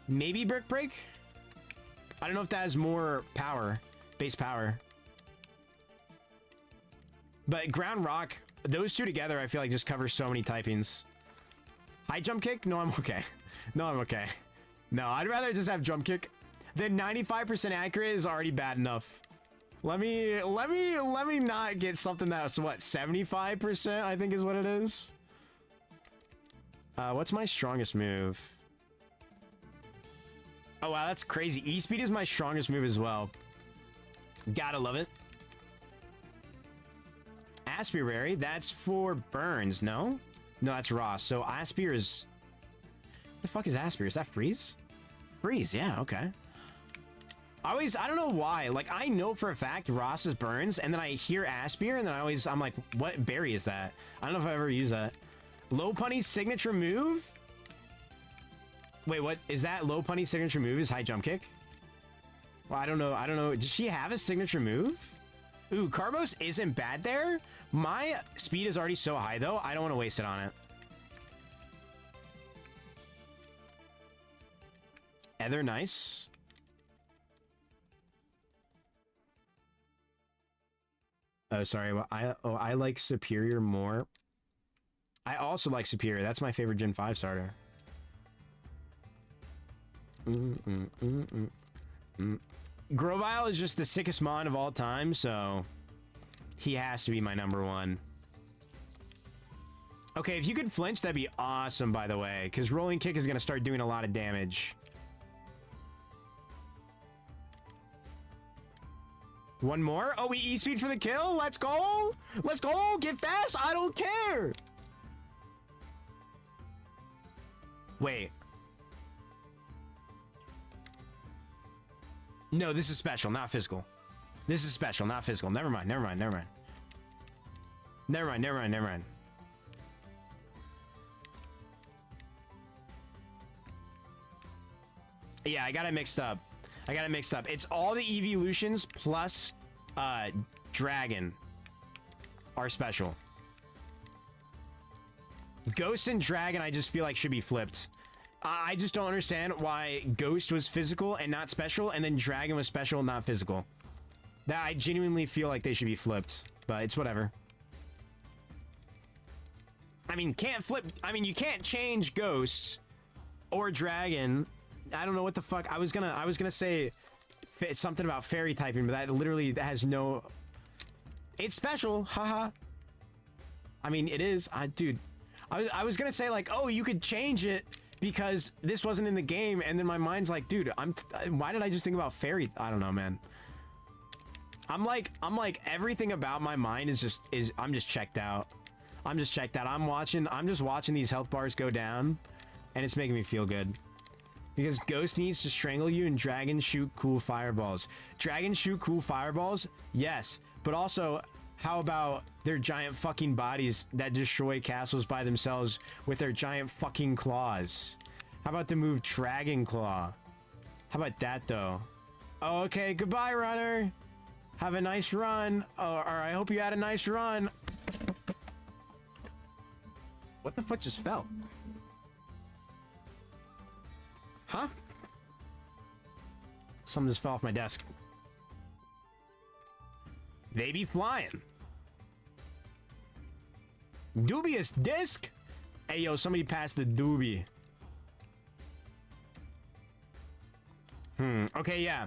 Maybe brick break? I don't know if that has more power, base power. But ground rock, those two together I feel like just cover so many typings. High jump kick? No, I'm okay. No, I'm okay. No, I'd rather just have jump kick. The 95% accurate is already bad enough. Let me not get something that's what 75% I think is what it is. What's my strongest move? Oh wow, that's crazy. E-speed is my strongest move as well. Gotta love it. Aspirary, that's for burns, no? No, that's Ross. So Aspir is... What the fuck is Aspir? Is that freeze? Freeze, yeah, okay. I don't know why. Like, I know for a fact Ross is burns, and then I hear Aspir, and then I'm like, what berry is that? I don't know if I've ever used that. Lopunny's signature move? Wait, what? Is that Lopunny's signature move is high jump kick? Well, I don't know. Does she have a signature move? Ooh, Carbos isn't bad there. My speed is already so high, though. I don't want to waste it on it. Ether, nice. Oh, sorry. Well, I like Superior more. I also like Superior. That's my favorite Gen 5 starter. Grovyle is just the sickest mon of all time, so he has to be my #1. Okay, if you could flinch, that'd be awesome, by the way, because Rolling Kick is going to start doing a lot of damage. One more? Oh, we E-speed for the kill? Let's go! Let's go! Get fast! I don't care! Wait. No, this is special, not physical. This is special, not physical. Never mind, never mind, never mind. Never mind, never mind, never mind. Yeah, I got it mixed up. I got it mixed up. It's all the evolutions plus Dragon are special. Ghost and Dragon I just feel like should be flipped. I just don't understand why Ghost was physical and not special, and then Dragon was special and not physical. That I genuinely feel like they should be flipped, but it's whatever. I mean, can't flip. I mean, you can't change Ghosts or Dragon. I don't know what the fuck. I was gonna say something about fairy typing, but that literally has no. It's special, haha. I mean, it is. Dude, I was gonna say like, oh, you could change it because this wasn't in the game, and then my mind's like, dude, why did I just think about fairy? I don't know, man. I'm like everything about my mind is I'm just checked out. I'm just checked out. I'm just watching these health bars go down, and it's making me feel good. Because Ghost needs to strangle you and Dragon shoot cool fireballs. Dragon shoot cool fireballs? Yes. But also, how about their giant fucking bodies that destroy castles by themselves with their giant fucking claws? How about the move Dragon Claw? How about that, though? Oh, okay, goodbye, runner. Have a nice run. Oh, or I hope you had a nice run. What the fuck just fell? Huh? Something just fell off my desk. They be flying. Dubious disc? Hey, yo, somebody passed the doobie. Okay, yeah.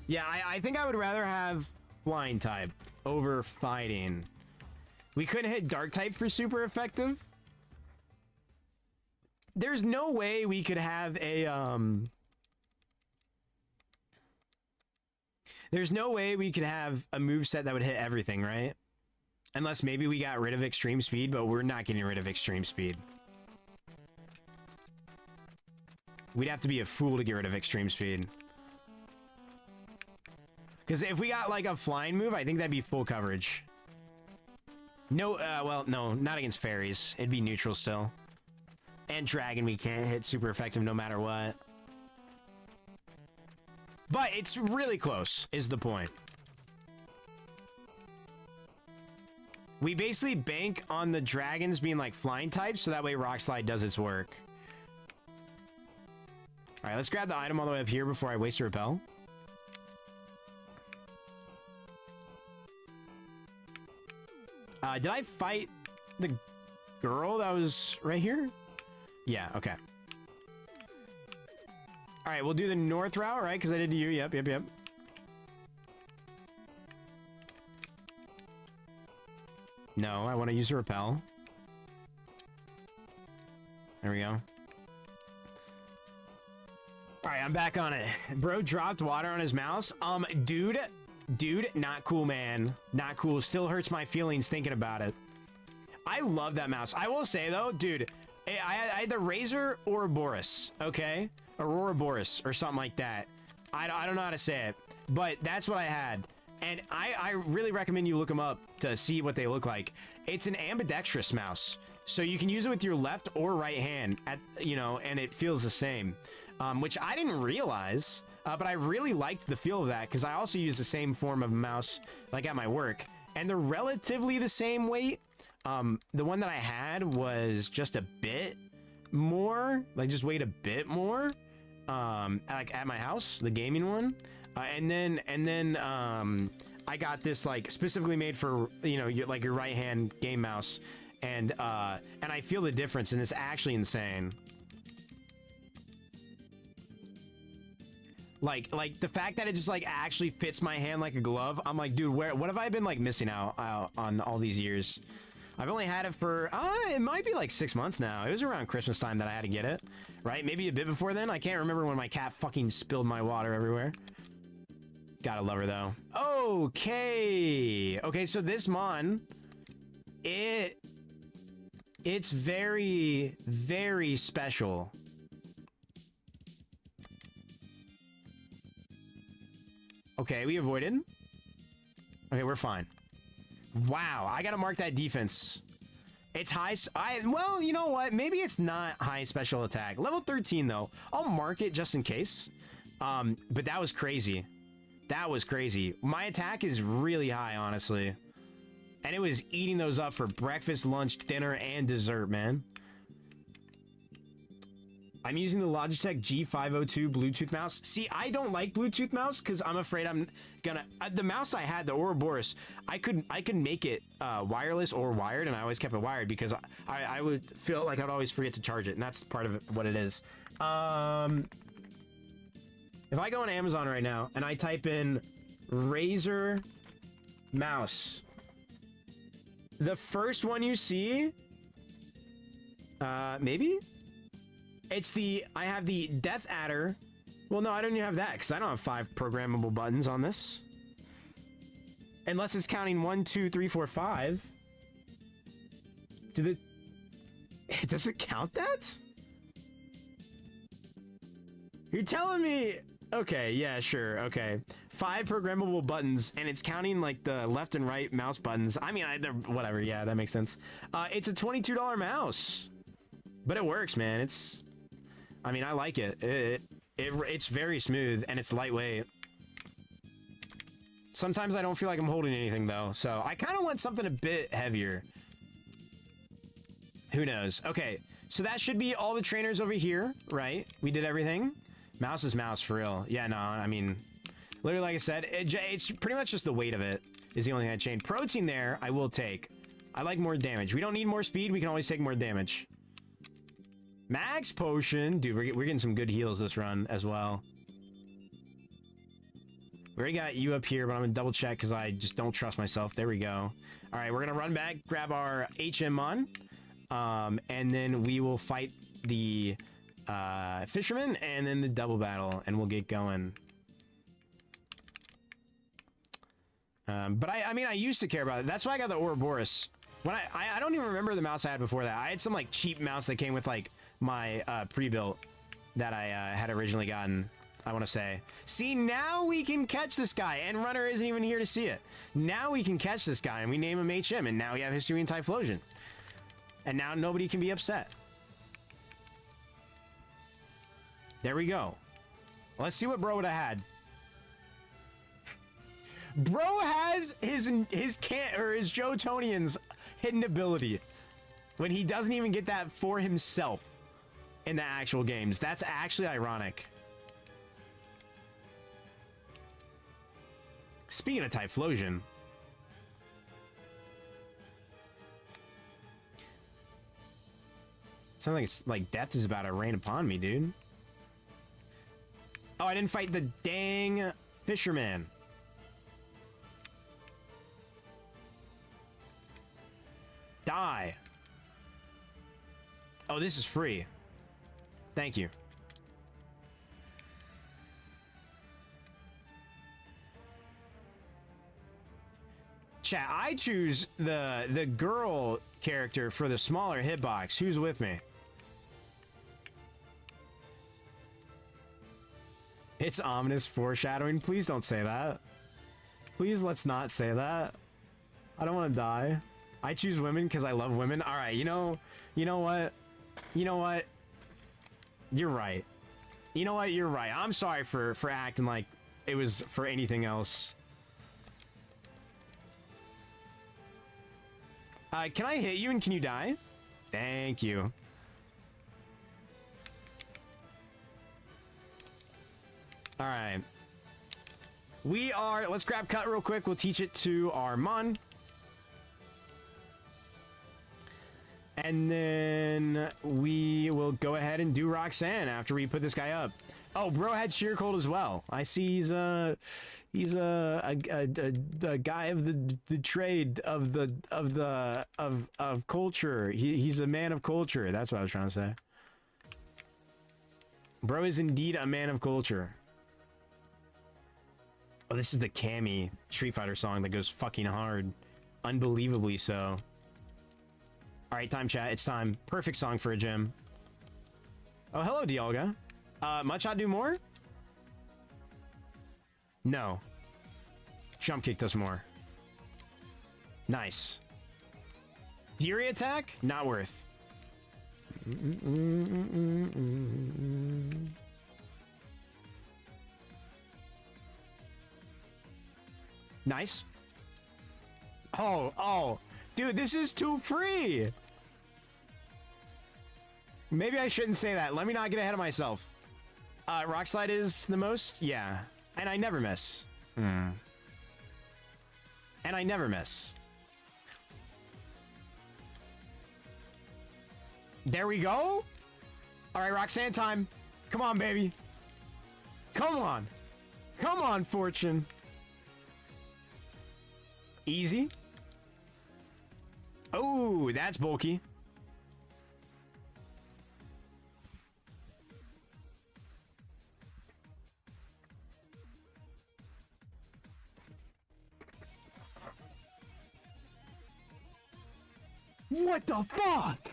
Yeah, I think I would rather have flying type over fighting. We couldn't hit dark type for super effective. There's no way we could have a, There's no way we could have a moveset that would hit everything, right? Unless maybe we got rid of extreme speed, but we're not getting rid of extreme speed. We'd have to be a fool to get rid of extreme speed. Because if we got, like, a flying move, I think that'd be full coverage. No, well, no, not against fairies. It'd be neutral still. And dragon we can't hit super effective no matter what. But it's really close, is the point. We basically bank on the dragons being like flying types, so that way Rock Slide does its work. Alright, let's grab the item all the way up here before I waste a repel. Did I fight the girl that was right here? Yeah, okay. Alright, we'll do the north route, right? Because I did to you. Yep. No, I want to use a repel. There we go. Alright, I'm back on it. Bro dropped water on his mouse. Dude, not cool, man. Not cool. Still hurts my feelings thinking about it. I love that mouse. I will say, though, dude, I had the Razor Ouroboros, okay? Ouroboros or something like that. I don't know how to say it, but that's what I had. And I really recommend you look them up to see what they look like. It's an ambidextrous mouse, so you can use it with your left or right hand, and it feels the same, which I didn't realize, but I really liked the feel of that because I also use the same form of mouse like at my work, and they're relatively the same weight. The one that I had was just a bit more, like just weighed a bit more, like at my house, the gaming one. And then I got this like specifically made for, like your right hand game mouse, and I feel the difference, and it's actually insane. Like the fact that it just like actually fits my hand like a glove. I'm like, dude, what have I been like missing out on all these years? I've only had it for, it might be like 6 months now. It was around Christmas time that I had to get it, right? Maybe a bit before then. I can't remember when my cat fucking spilled my water everywhere. Gotta love her, though. Okay. Okay, so this Mon, it's very, very special. Okay, we avoided. Okay, we're fine. Wow, I gotta mark that defense. It's high. Well, you know what? Maybe it's not high special attack. Level 13, though. I'll mark it just in case. But that was crazy. That was crazy. My attack is really high, honestly. And it was eating those up for breakfast, lunch, dinner, and dessert, man. I'm using the Logitech G502 Bluetooth mouse. See, I don't like Bluetooth mouse because I'm afraid I'm gonna... the mouse I had, the Ouroboros, I could make it wireless or wired, and I always kept it wired because I would feel like I'd always forget to charge it, and that's part of what it is. If I go on Amazon right now and I type in Razer mouse, the first one you see, maybe? It's I have the Death Adder. Well, no, I don't even have that because I don't have 5 programmable buttons on this. Unless it's counting 1, 2, 3, 4, 5. Does it count that? You're telling me... Okay, yeah, sure, okay. 5 programmable buttons, and it's counting, like, the left and right mouse buttons. I mean, they're... Whatever, yeah, that makes sense. It's a $22 mouse. But it works, man. It's... I mean, I like it. It's very smooth, and it's lightweight. Sometimes I don't feel like I'm holding anything, though, so I kind of want something a bit heavier. Who knows? Okay, so that should be all the trainers over here, right? We did everything. Mouse is mouse, for real. Yeah, no, I mean, literally, like I said, it's pretty much just the weight of it is the only thing I changed. Protein there, I will take. I like more damage. We don't need more speed. We can always take more damage. Max potion. Dude, we're getting some good heals this run as well. We already got you up here, but I'm going to double check because I just don't trust myself. There we go. All right, we're going to run back, grab our HM on, and then we will fight the fisherman and then the double battle, and we'll get going. But I mean, I used to care about it. That's why I got the Ouroboros. When I don't even remember the mouse I had before that. I had some like cheap mouse that came with like my pre-built that I had originally gotten. I want to say. See, now we can catch this guy, and Runner isn't even here to see it. Now we can catch this guy, and we name him HM, and now we have Hisuian Typhlosion. And now nobody can be upset. There we go. Let's see what bro would have had. Bro has his Johtonian's hidden ability when he doesn't even get that for himself in the actual games. That's actually ironic. Speaking of Typhlosion, sounds like it's like death is about to rain upon me, dude. Oh, I didn't fight the dang fisherman. Die. Oh, this is free. Thank you. Chat, I choose the girl character for the smaller hitbox. Who's with me? It's ominous foreshadowing. Please don't say that. Please let's not say that. I don't want to die. I choose women because I love women. All right, you know what? You know what? You're right. You know what? You're right. I'm sorry for acting like it was for anything else. Can I hit you and can you die? Thank you. All right. Let's grab cut real quick. We'll teach it to our Mon. And then we will go ahead and do Roxanne after we put this guy up. Oh, bro had Sheer Cold as well. I see he's a guy of the trade of culture. He's a man of culture. That's what I was trying to say. Bro is indeed a man of culture. Oh, this is the Cammy Street Fighter song that goes fucking hard. Unbelievably so. Alright, time chat. It's time. Perfect song for a gym. Oh, hello, Dialga. Much I do more? No. Jump kick does more. Nice. Fury attack? Not worth. Nice. Oh. Dude, this is too free. Maybe I shouldn't say that. Let me not get ahead of myself. Rock Slide is the most? Yeah. And I never miss. And I never miss. There we go. All right, Roxanne time. Come on, baby. Come on. Come on, Fortune. Easy. Oh, that's bulky. What the fuck?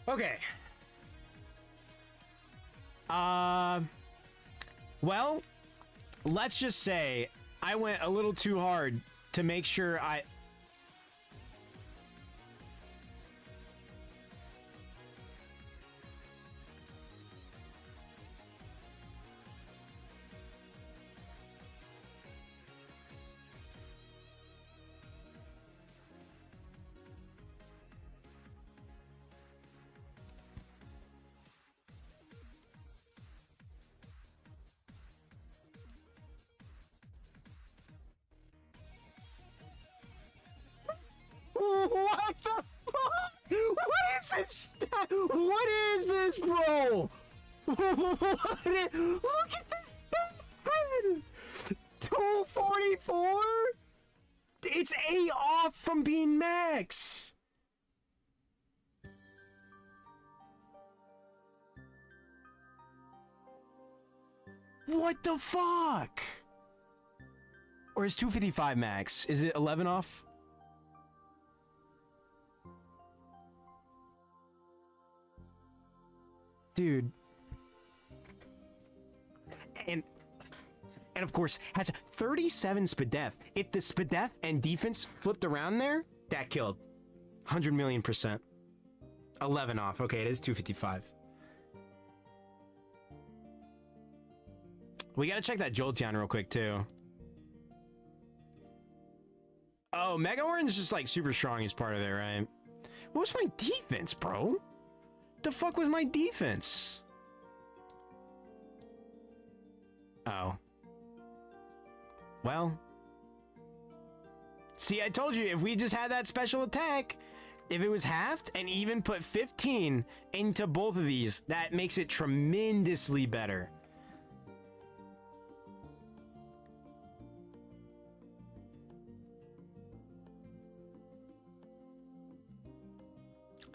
Okay. Well, let's just say I went a little too hard to make sure I... What the fuck? What is this? What is this, bro? Look at this spread. 244? It's 8 off from being max. What the fuck? Or is 255 max? Is it 11 off? Dude. And of course, has 37 SPDEF. If the SPDEF and defense flipped around there, that killed. 100 million %. 11 off. Okay, it is 255. We gotta check that Jolteon real quick, too. Oh, Mega Orange is just, like, super strong as part of it, right? What was my defense, bro? The fuck was my defense? Oh. Well. See, I told you, if we just had that special attack, if it was halved and even put 15 into both of these, that makes it tremendously better.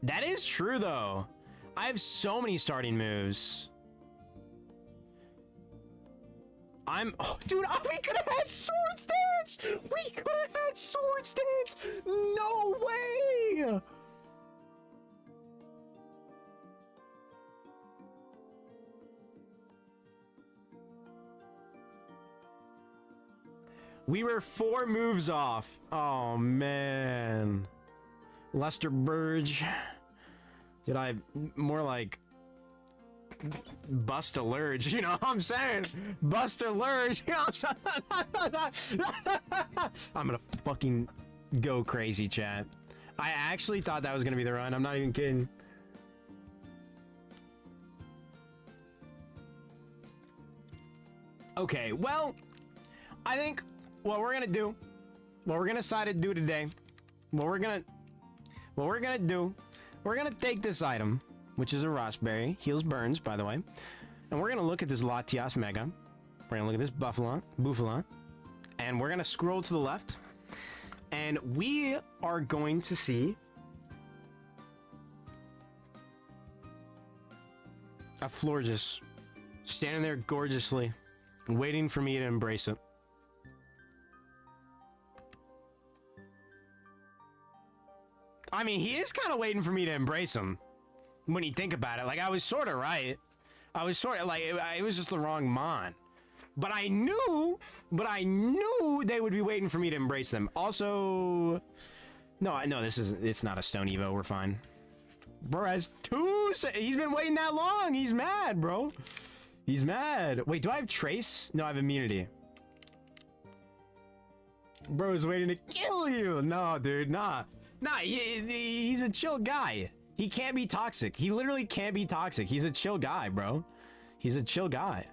That is true, though. I have so many starting moves. Oh, dude, we could have had Sword Stance! We could have had Sword Stance! No way! We were 4 moves off. Oh, man. Lester Burge. Did I more like bust a lurge? You know what I'm saying? Bust a lurge. You know what I'm saying? I'm gonna fucking go crazy, chat. I actually thought that was gonna be the run. I'm not even kidding. Okay, well, I think what we're gonna do, what we're gonna decide to do today, what we're gonna do, we're gonna take this item, which is a Raspberry, heals burns, by the way, and we're gonna look at this Latias Mega. We're gonna look at this Buffalon, and we're gonna scroll to the left, and we are going to see a Florges standing there gorgeously, waiting for me to embrace it. I mean, he is kind of waiting for me to embrace him. When you think about it, like, I was sort of right. I was sort of like, it was just the wrong Mon. But I knew they would be waiting for me to embrace them. Also, no, it's not a Stone Evo. We're fine. Bro has 2. He's been waiting that long. He's mad, bro. He's mad. Wait, do I have Trace? No, I have immunity. Bro's waiting to kill you. No, dude, nah. Nah, he's a chill guy. He can't be toxic. He literally can't be toxic. He's a chill guy, bro. He's a chill guy.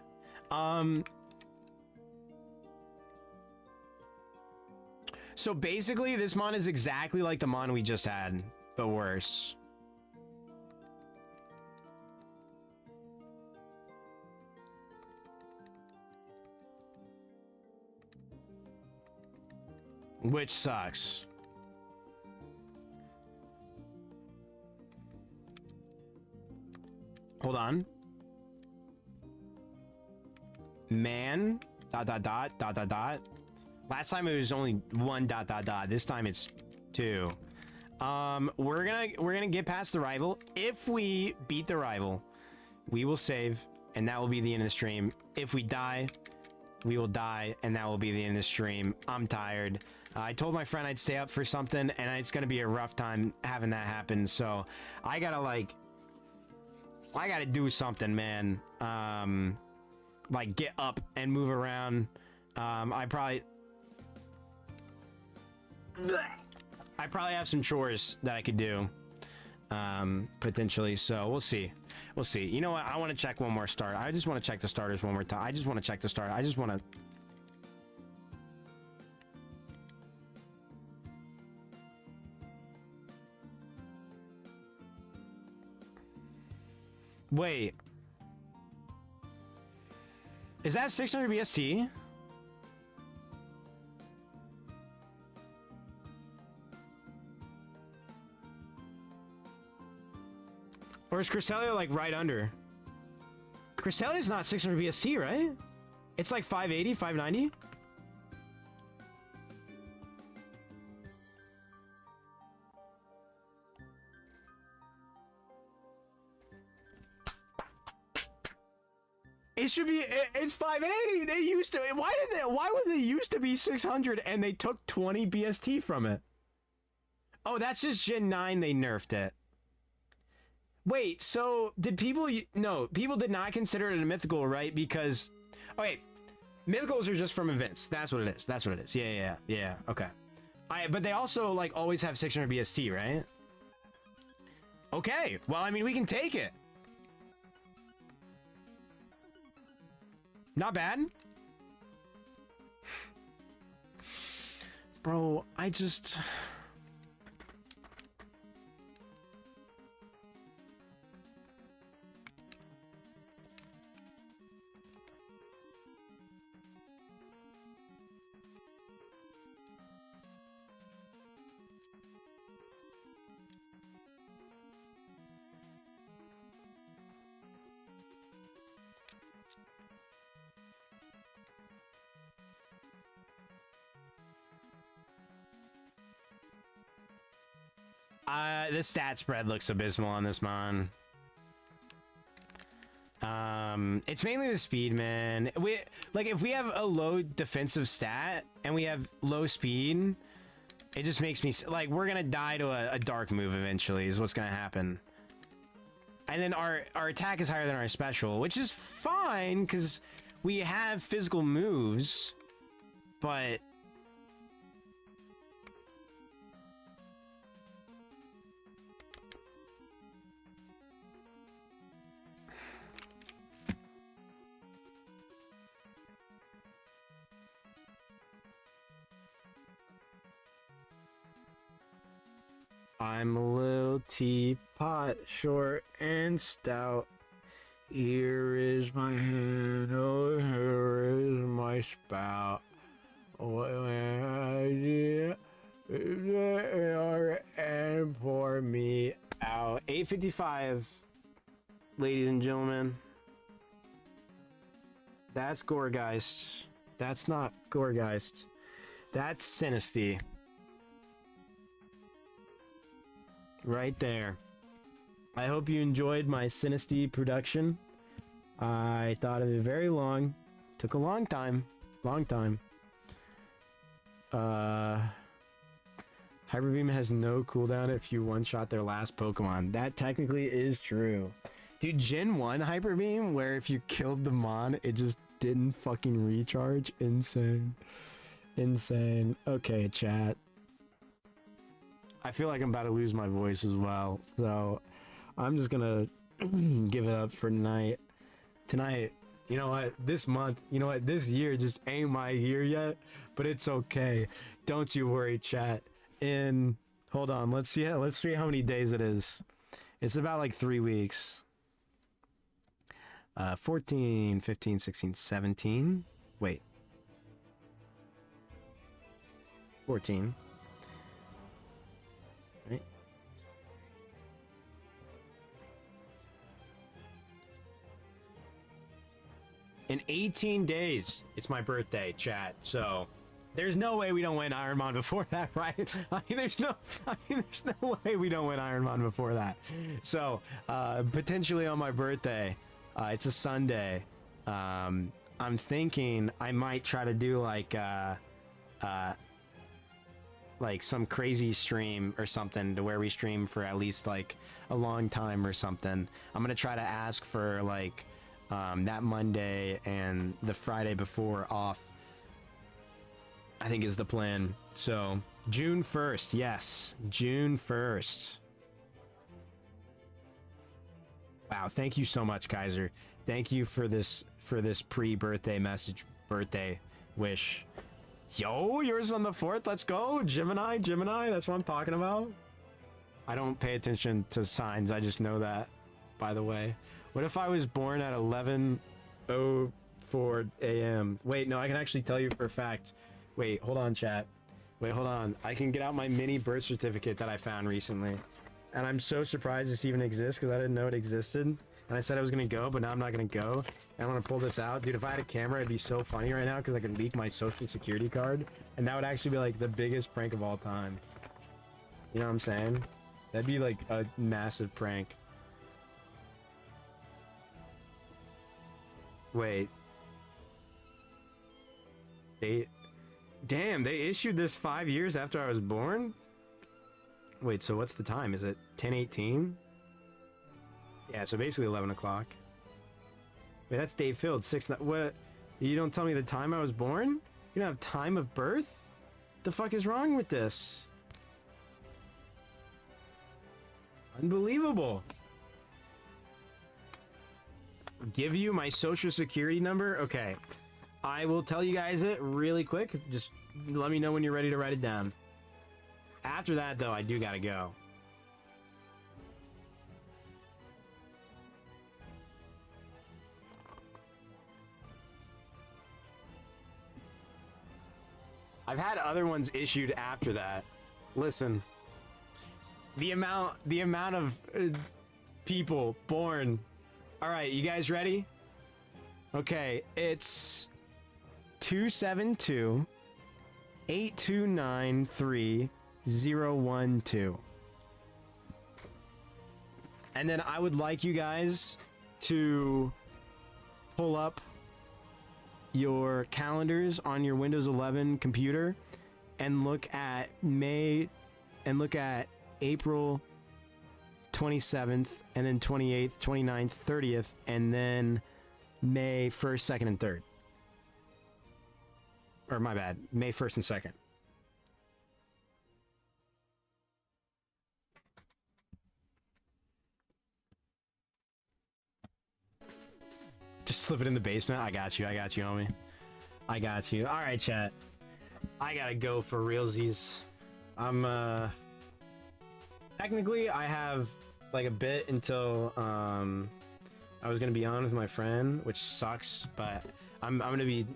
So basically, this Mon is exactly like the Mon we just had, but worse. Which sucks. Hold on. Man, ... Last time it was only 1 ... This time it's 2. We're gonna get past the rival. If we beat the rival, we will save, and that will be the end of the stream. If we die, we will die, and that will be the end of the stream. I'm tired. I told my friend I'd stay up for something, and it's gonna be a rough time having that happen. So I gotta do something, man. Like, get up and move around. I probably have some chores that I could do, potentially. So we'll see. We'll see. You know what? I want to check one more start. I just want to check the starters one more time. I just want to check the start. I just want to. Wait. Is that 600 BST? Or is Cresselia like right under? Cresselia's not 600 BST, right? It's like 580, 590. It should be, it's 580. They used to, why would they used to be 600 and they took 20 BST from it? Oh, that's just Gen 9 they nerfed it. Wait, so did people, no, people did not consider it a mythical, right? Because, okay, mythicals are just from events. That's what it is. That's what it is. Yeah, okay. But they also, like, always have 600 BST, right? Okay, well, I mean, we can take it. Not bad. Bro, I just... The stat spread looks abysmal on this mon. It's mainly the speed, man. If we have a low defensive stat and we have low speed, it just makes me like we're gonna die to a dark move eventually. Is what's gonna happen. And then our attack is higher than our special, which is fine because we have physical moves, but. I'm a little teapot, short and stout. Here is my hand, oh, here is my spout. What idea? And pour me out. 855, ladies and gentlemen. That's Goregeist. That's not Goregeist. That's Sinisty. Right there. I hope you enjoyed my Sinisty production. I thought of it very long. Took a long time. Long time. Hyper Beam has no cooldown if you one-shot their last Pokemon. That technically is true. Dude, Gen 1 Hyper Beam, where if you killed the Mon, it just didn't fucking recharge. Insane. Insane. Okay, chat. I feel like I'm about to lose my voice as well, so I'm just gonna give it up for tonight. Tonight, you know what? This month, you know what? This year just ain't my year yet, but it's okay. Don't you worry, chat. Hold on, let's see how many days it is. It's about like 3 weeks. 14, 15, 16, 17. Wait. 14. Right. In 18 days, it's my birthday, chat. So there's no way we don't win IronMon before that, right? I mean, there's no way we don't win IronMon before that. So potentially on my birthday, it's a Sunday. I'm thinking I might try to do like some crazy stream or something to where we stream for at least like a long time or something. I'm gonna try to ask for like that Monday and the Friday before off, I think is the plan. So June 1st, yes, June 1st. Wow, thank you so much, Kaiser. Thank you for this pre-birthday message, birthday wish. Yo, yours on the 4th. Let's go, Gemini. That's what I'm talking about. I don't pay attention to signs. I just know that. By the way, what if I was born at 11:04 a.m.? Wait, no, I can actually tell you for a fact. Wait, hold on, chat. Wait, hold on. I can get out my mini birth certificate that I found recently. And I'm so surprised this even exists because I didn't know it existed. And I said I was gonna go, but now I'm not gonna go. And I'm gonna pull this out. Dude, if I had a camera, it'd be so funny right now because I could leak my social security card. And that would actually be like the biggest prank of all time. You know what I'm saying? That'd be like a massive prank. Wait. Damn, they issued this 5 years after I was born? Wait, so what's the time? Is it 10:18? Yeah, so basically 11 o'clock. Wait, that's Dave Field, 6... What? You don't tell me the time I was born? You don't have time of birth? The fuck is wrong with this? Unbelievable. Give you my social security number? Okay. I will tell you guys it really quick. Just let me know when you're ready to write it down. After that, though, I do gotta go. I've had other ones issued after that. Listen. The amount of people born. All right, you guys ready? Okay, it's 272-829-3012. And then I would like you guys to pull up your calendars on your Windows 11 computer and look at April 27th and then 28th, 29th, 30th, and then May 1st, 2nd, and 3rd. Or my bad, May 1st and 2nd. Just slip it in the basement. I got you, homie. I got you. All right, chat. I gotta go for realsies. I'm, technically, I have, like, a bit until, I was gonna be on with my friend, which sucks, but I'm gonna be,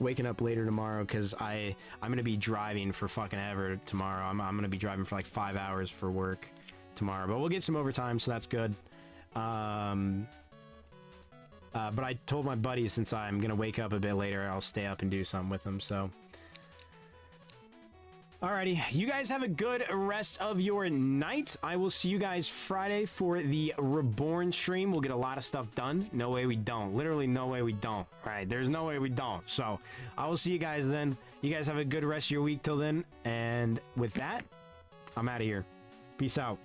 waking up later tomorrow, because I'm gonna be driving for fucking ever tomorrow. I'm gonna be driving for, like, 5 hours for work tomorrow, but we'll get some overtime, so that's good. But I told my buddy since I'm gonna wake up a bit later, I'll stay up and do something with him, so. Alrighty, you guys have a good rest of your night. I will see you guys Friday for the Reborn stream. We'll get a lot of stuff done. No way we don't. Literally no way we don't. Alright, there's no way we don't. So, I will see you guys then. You guys have a good rest of your week till then. And with that, I'm out of here. Peace out.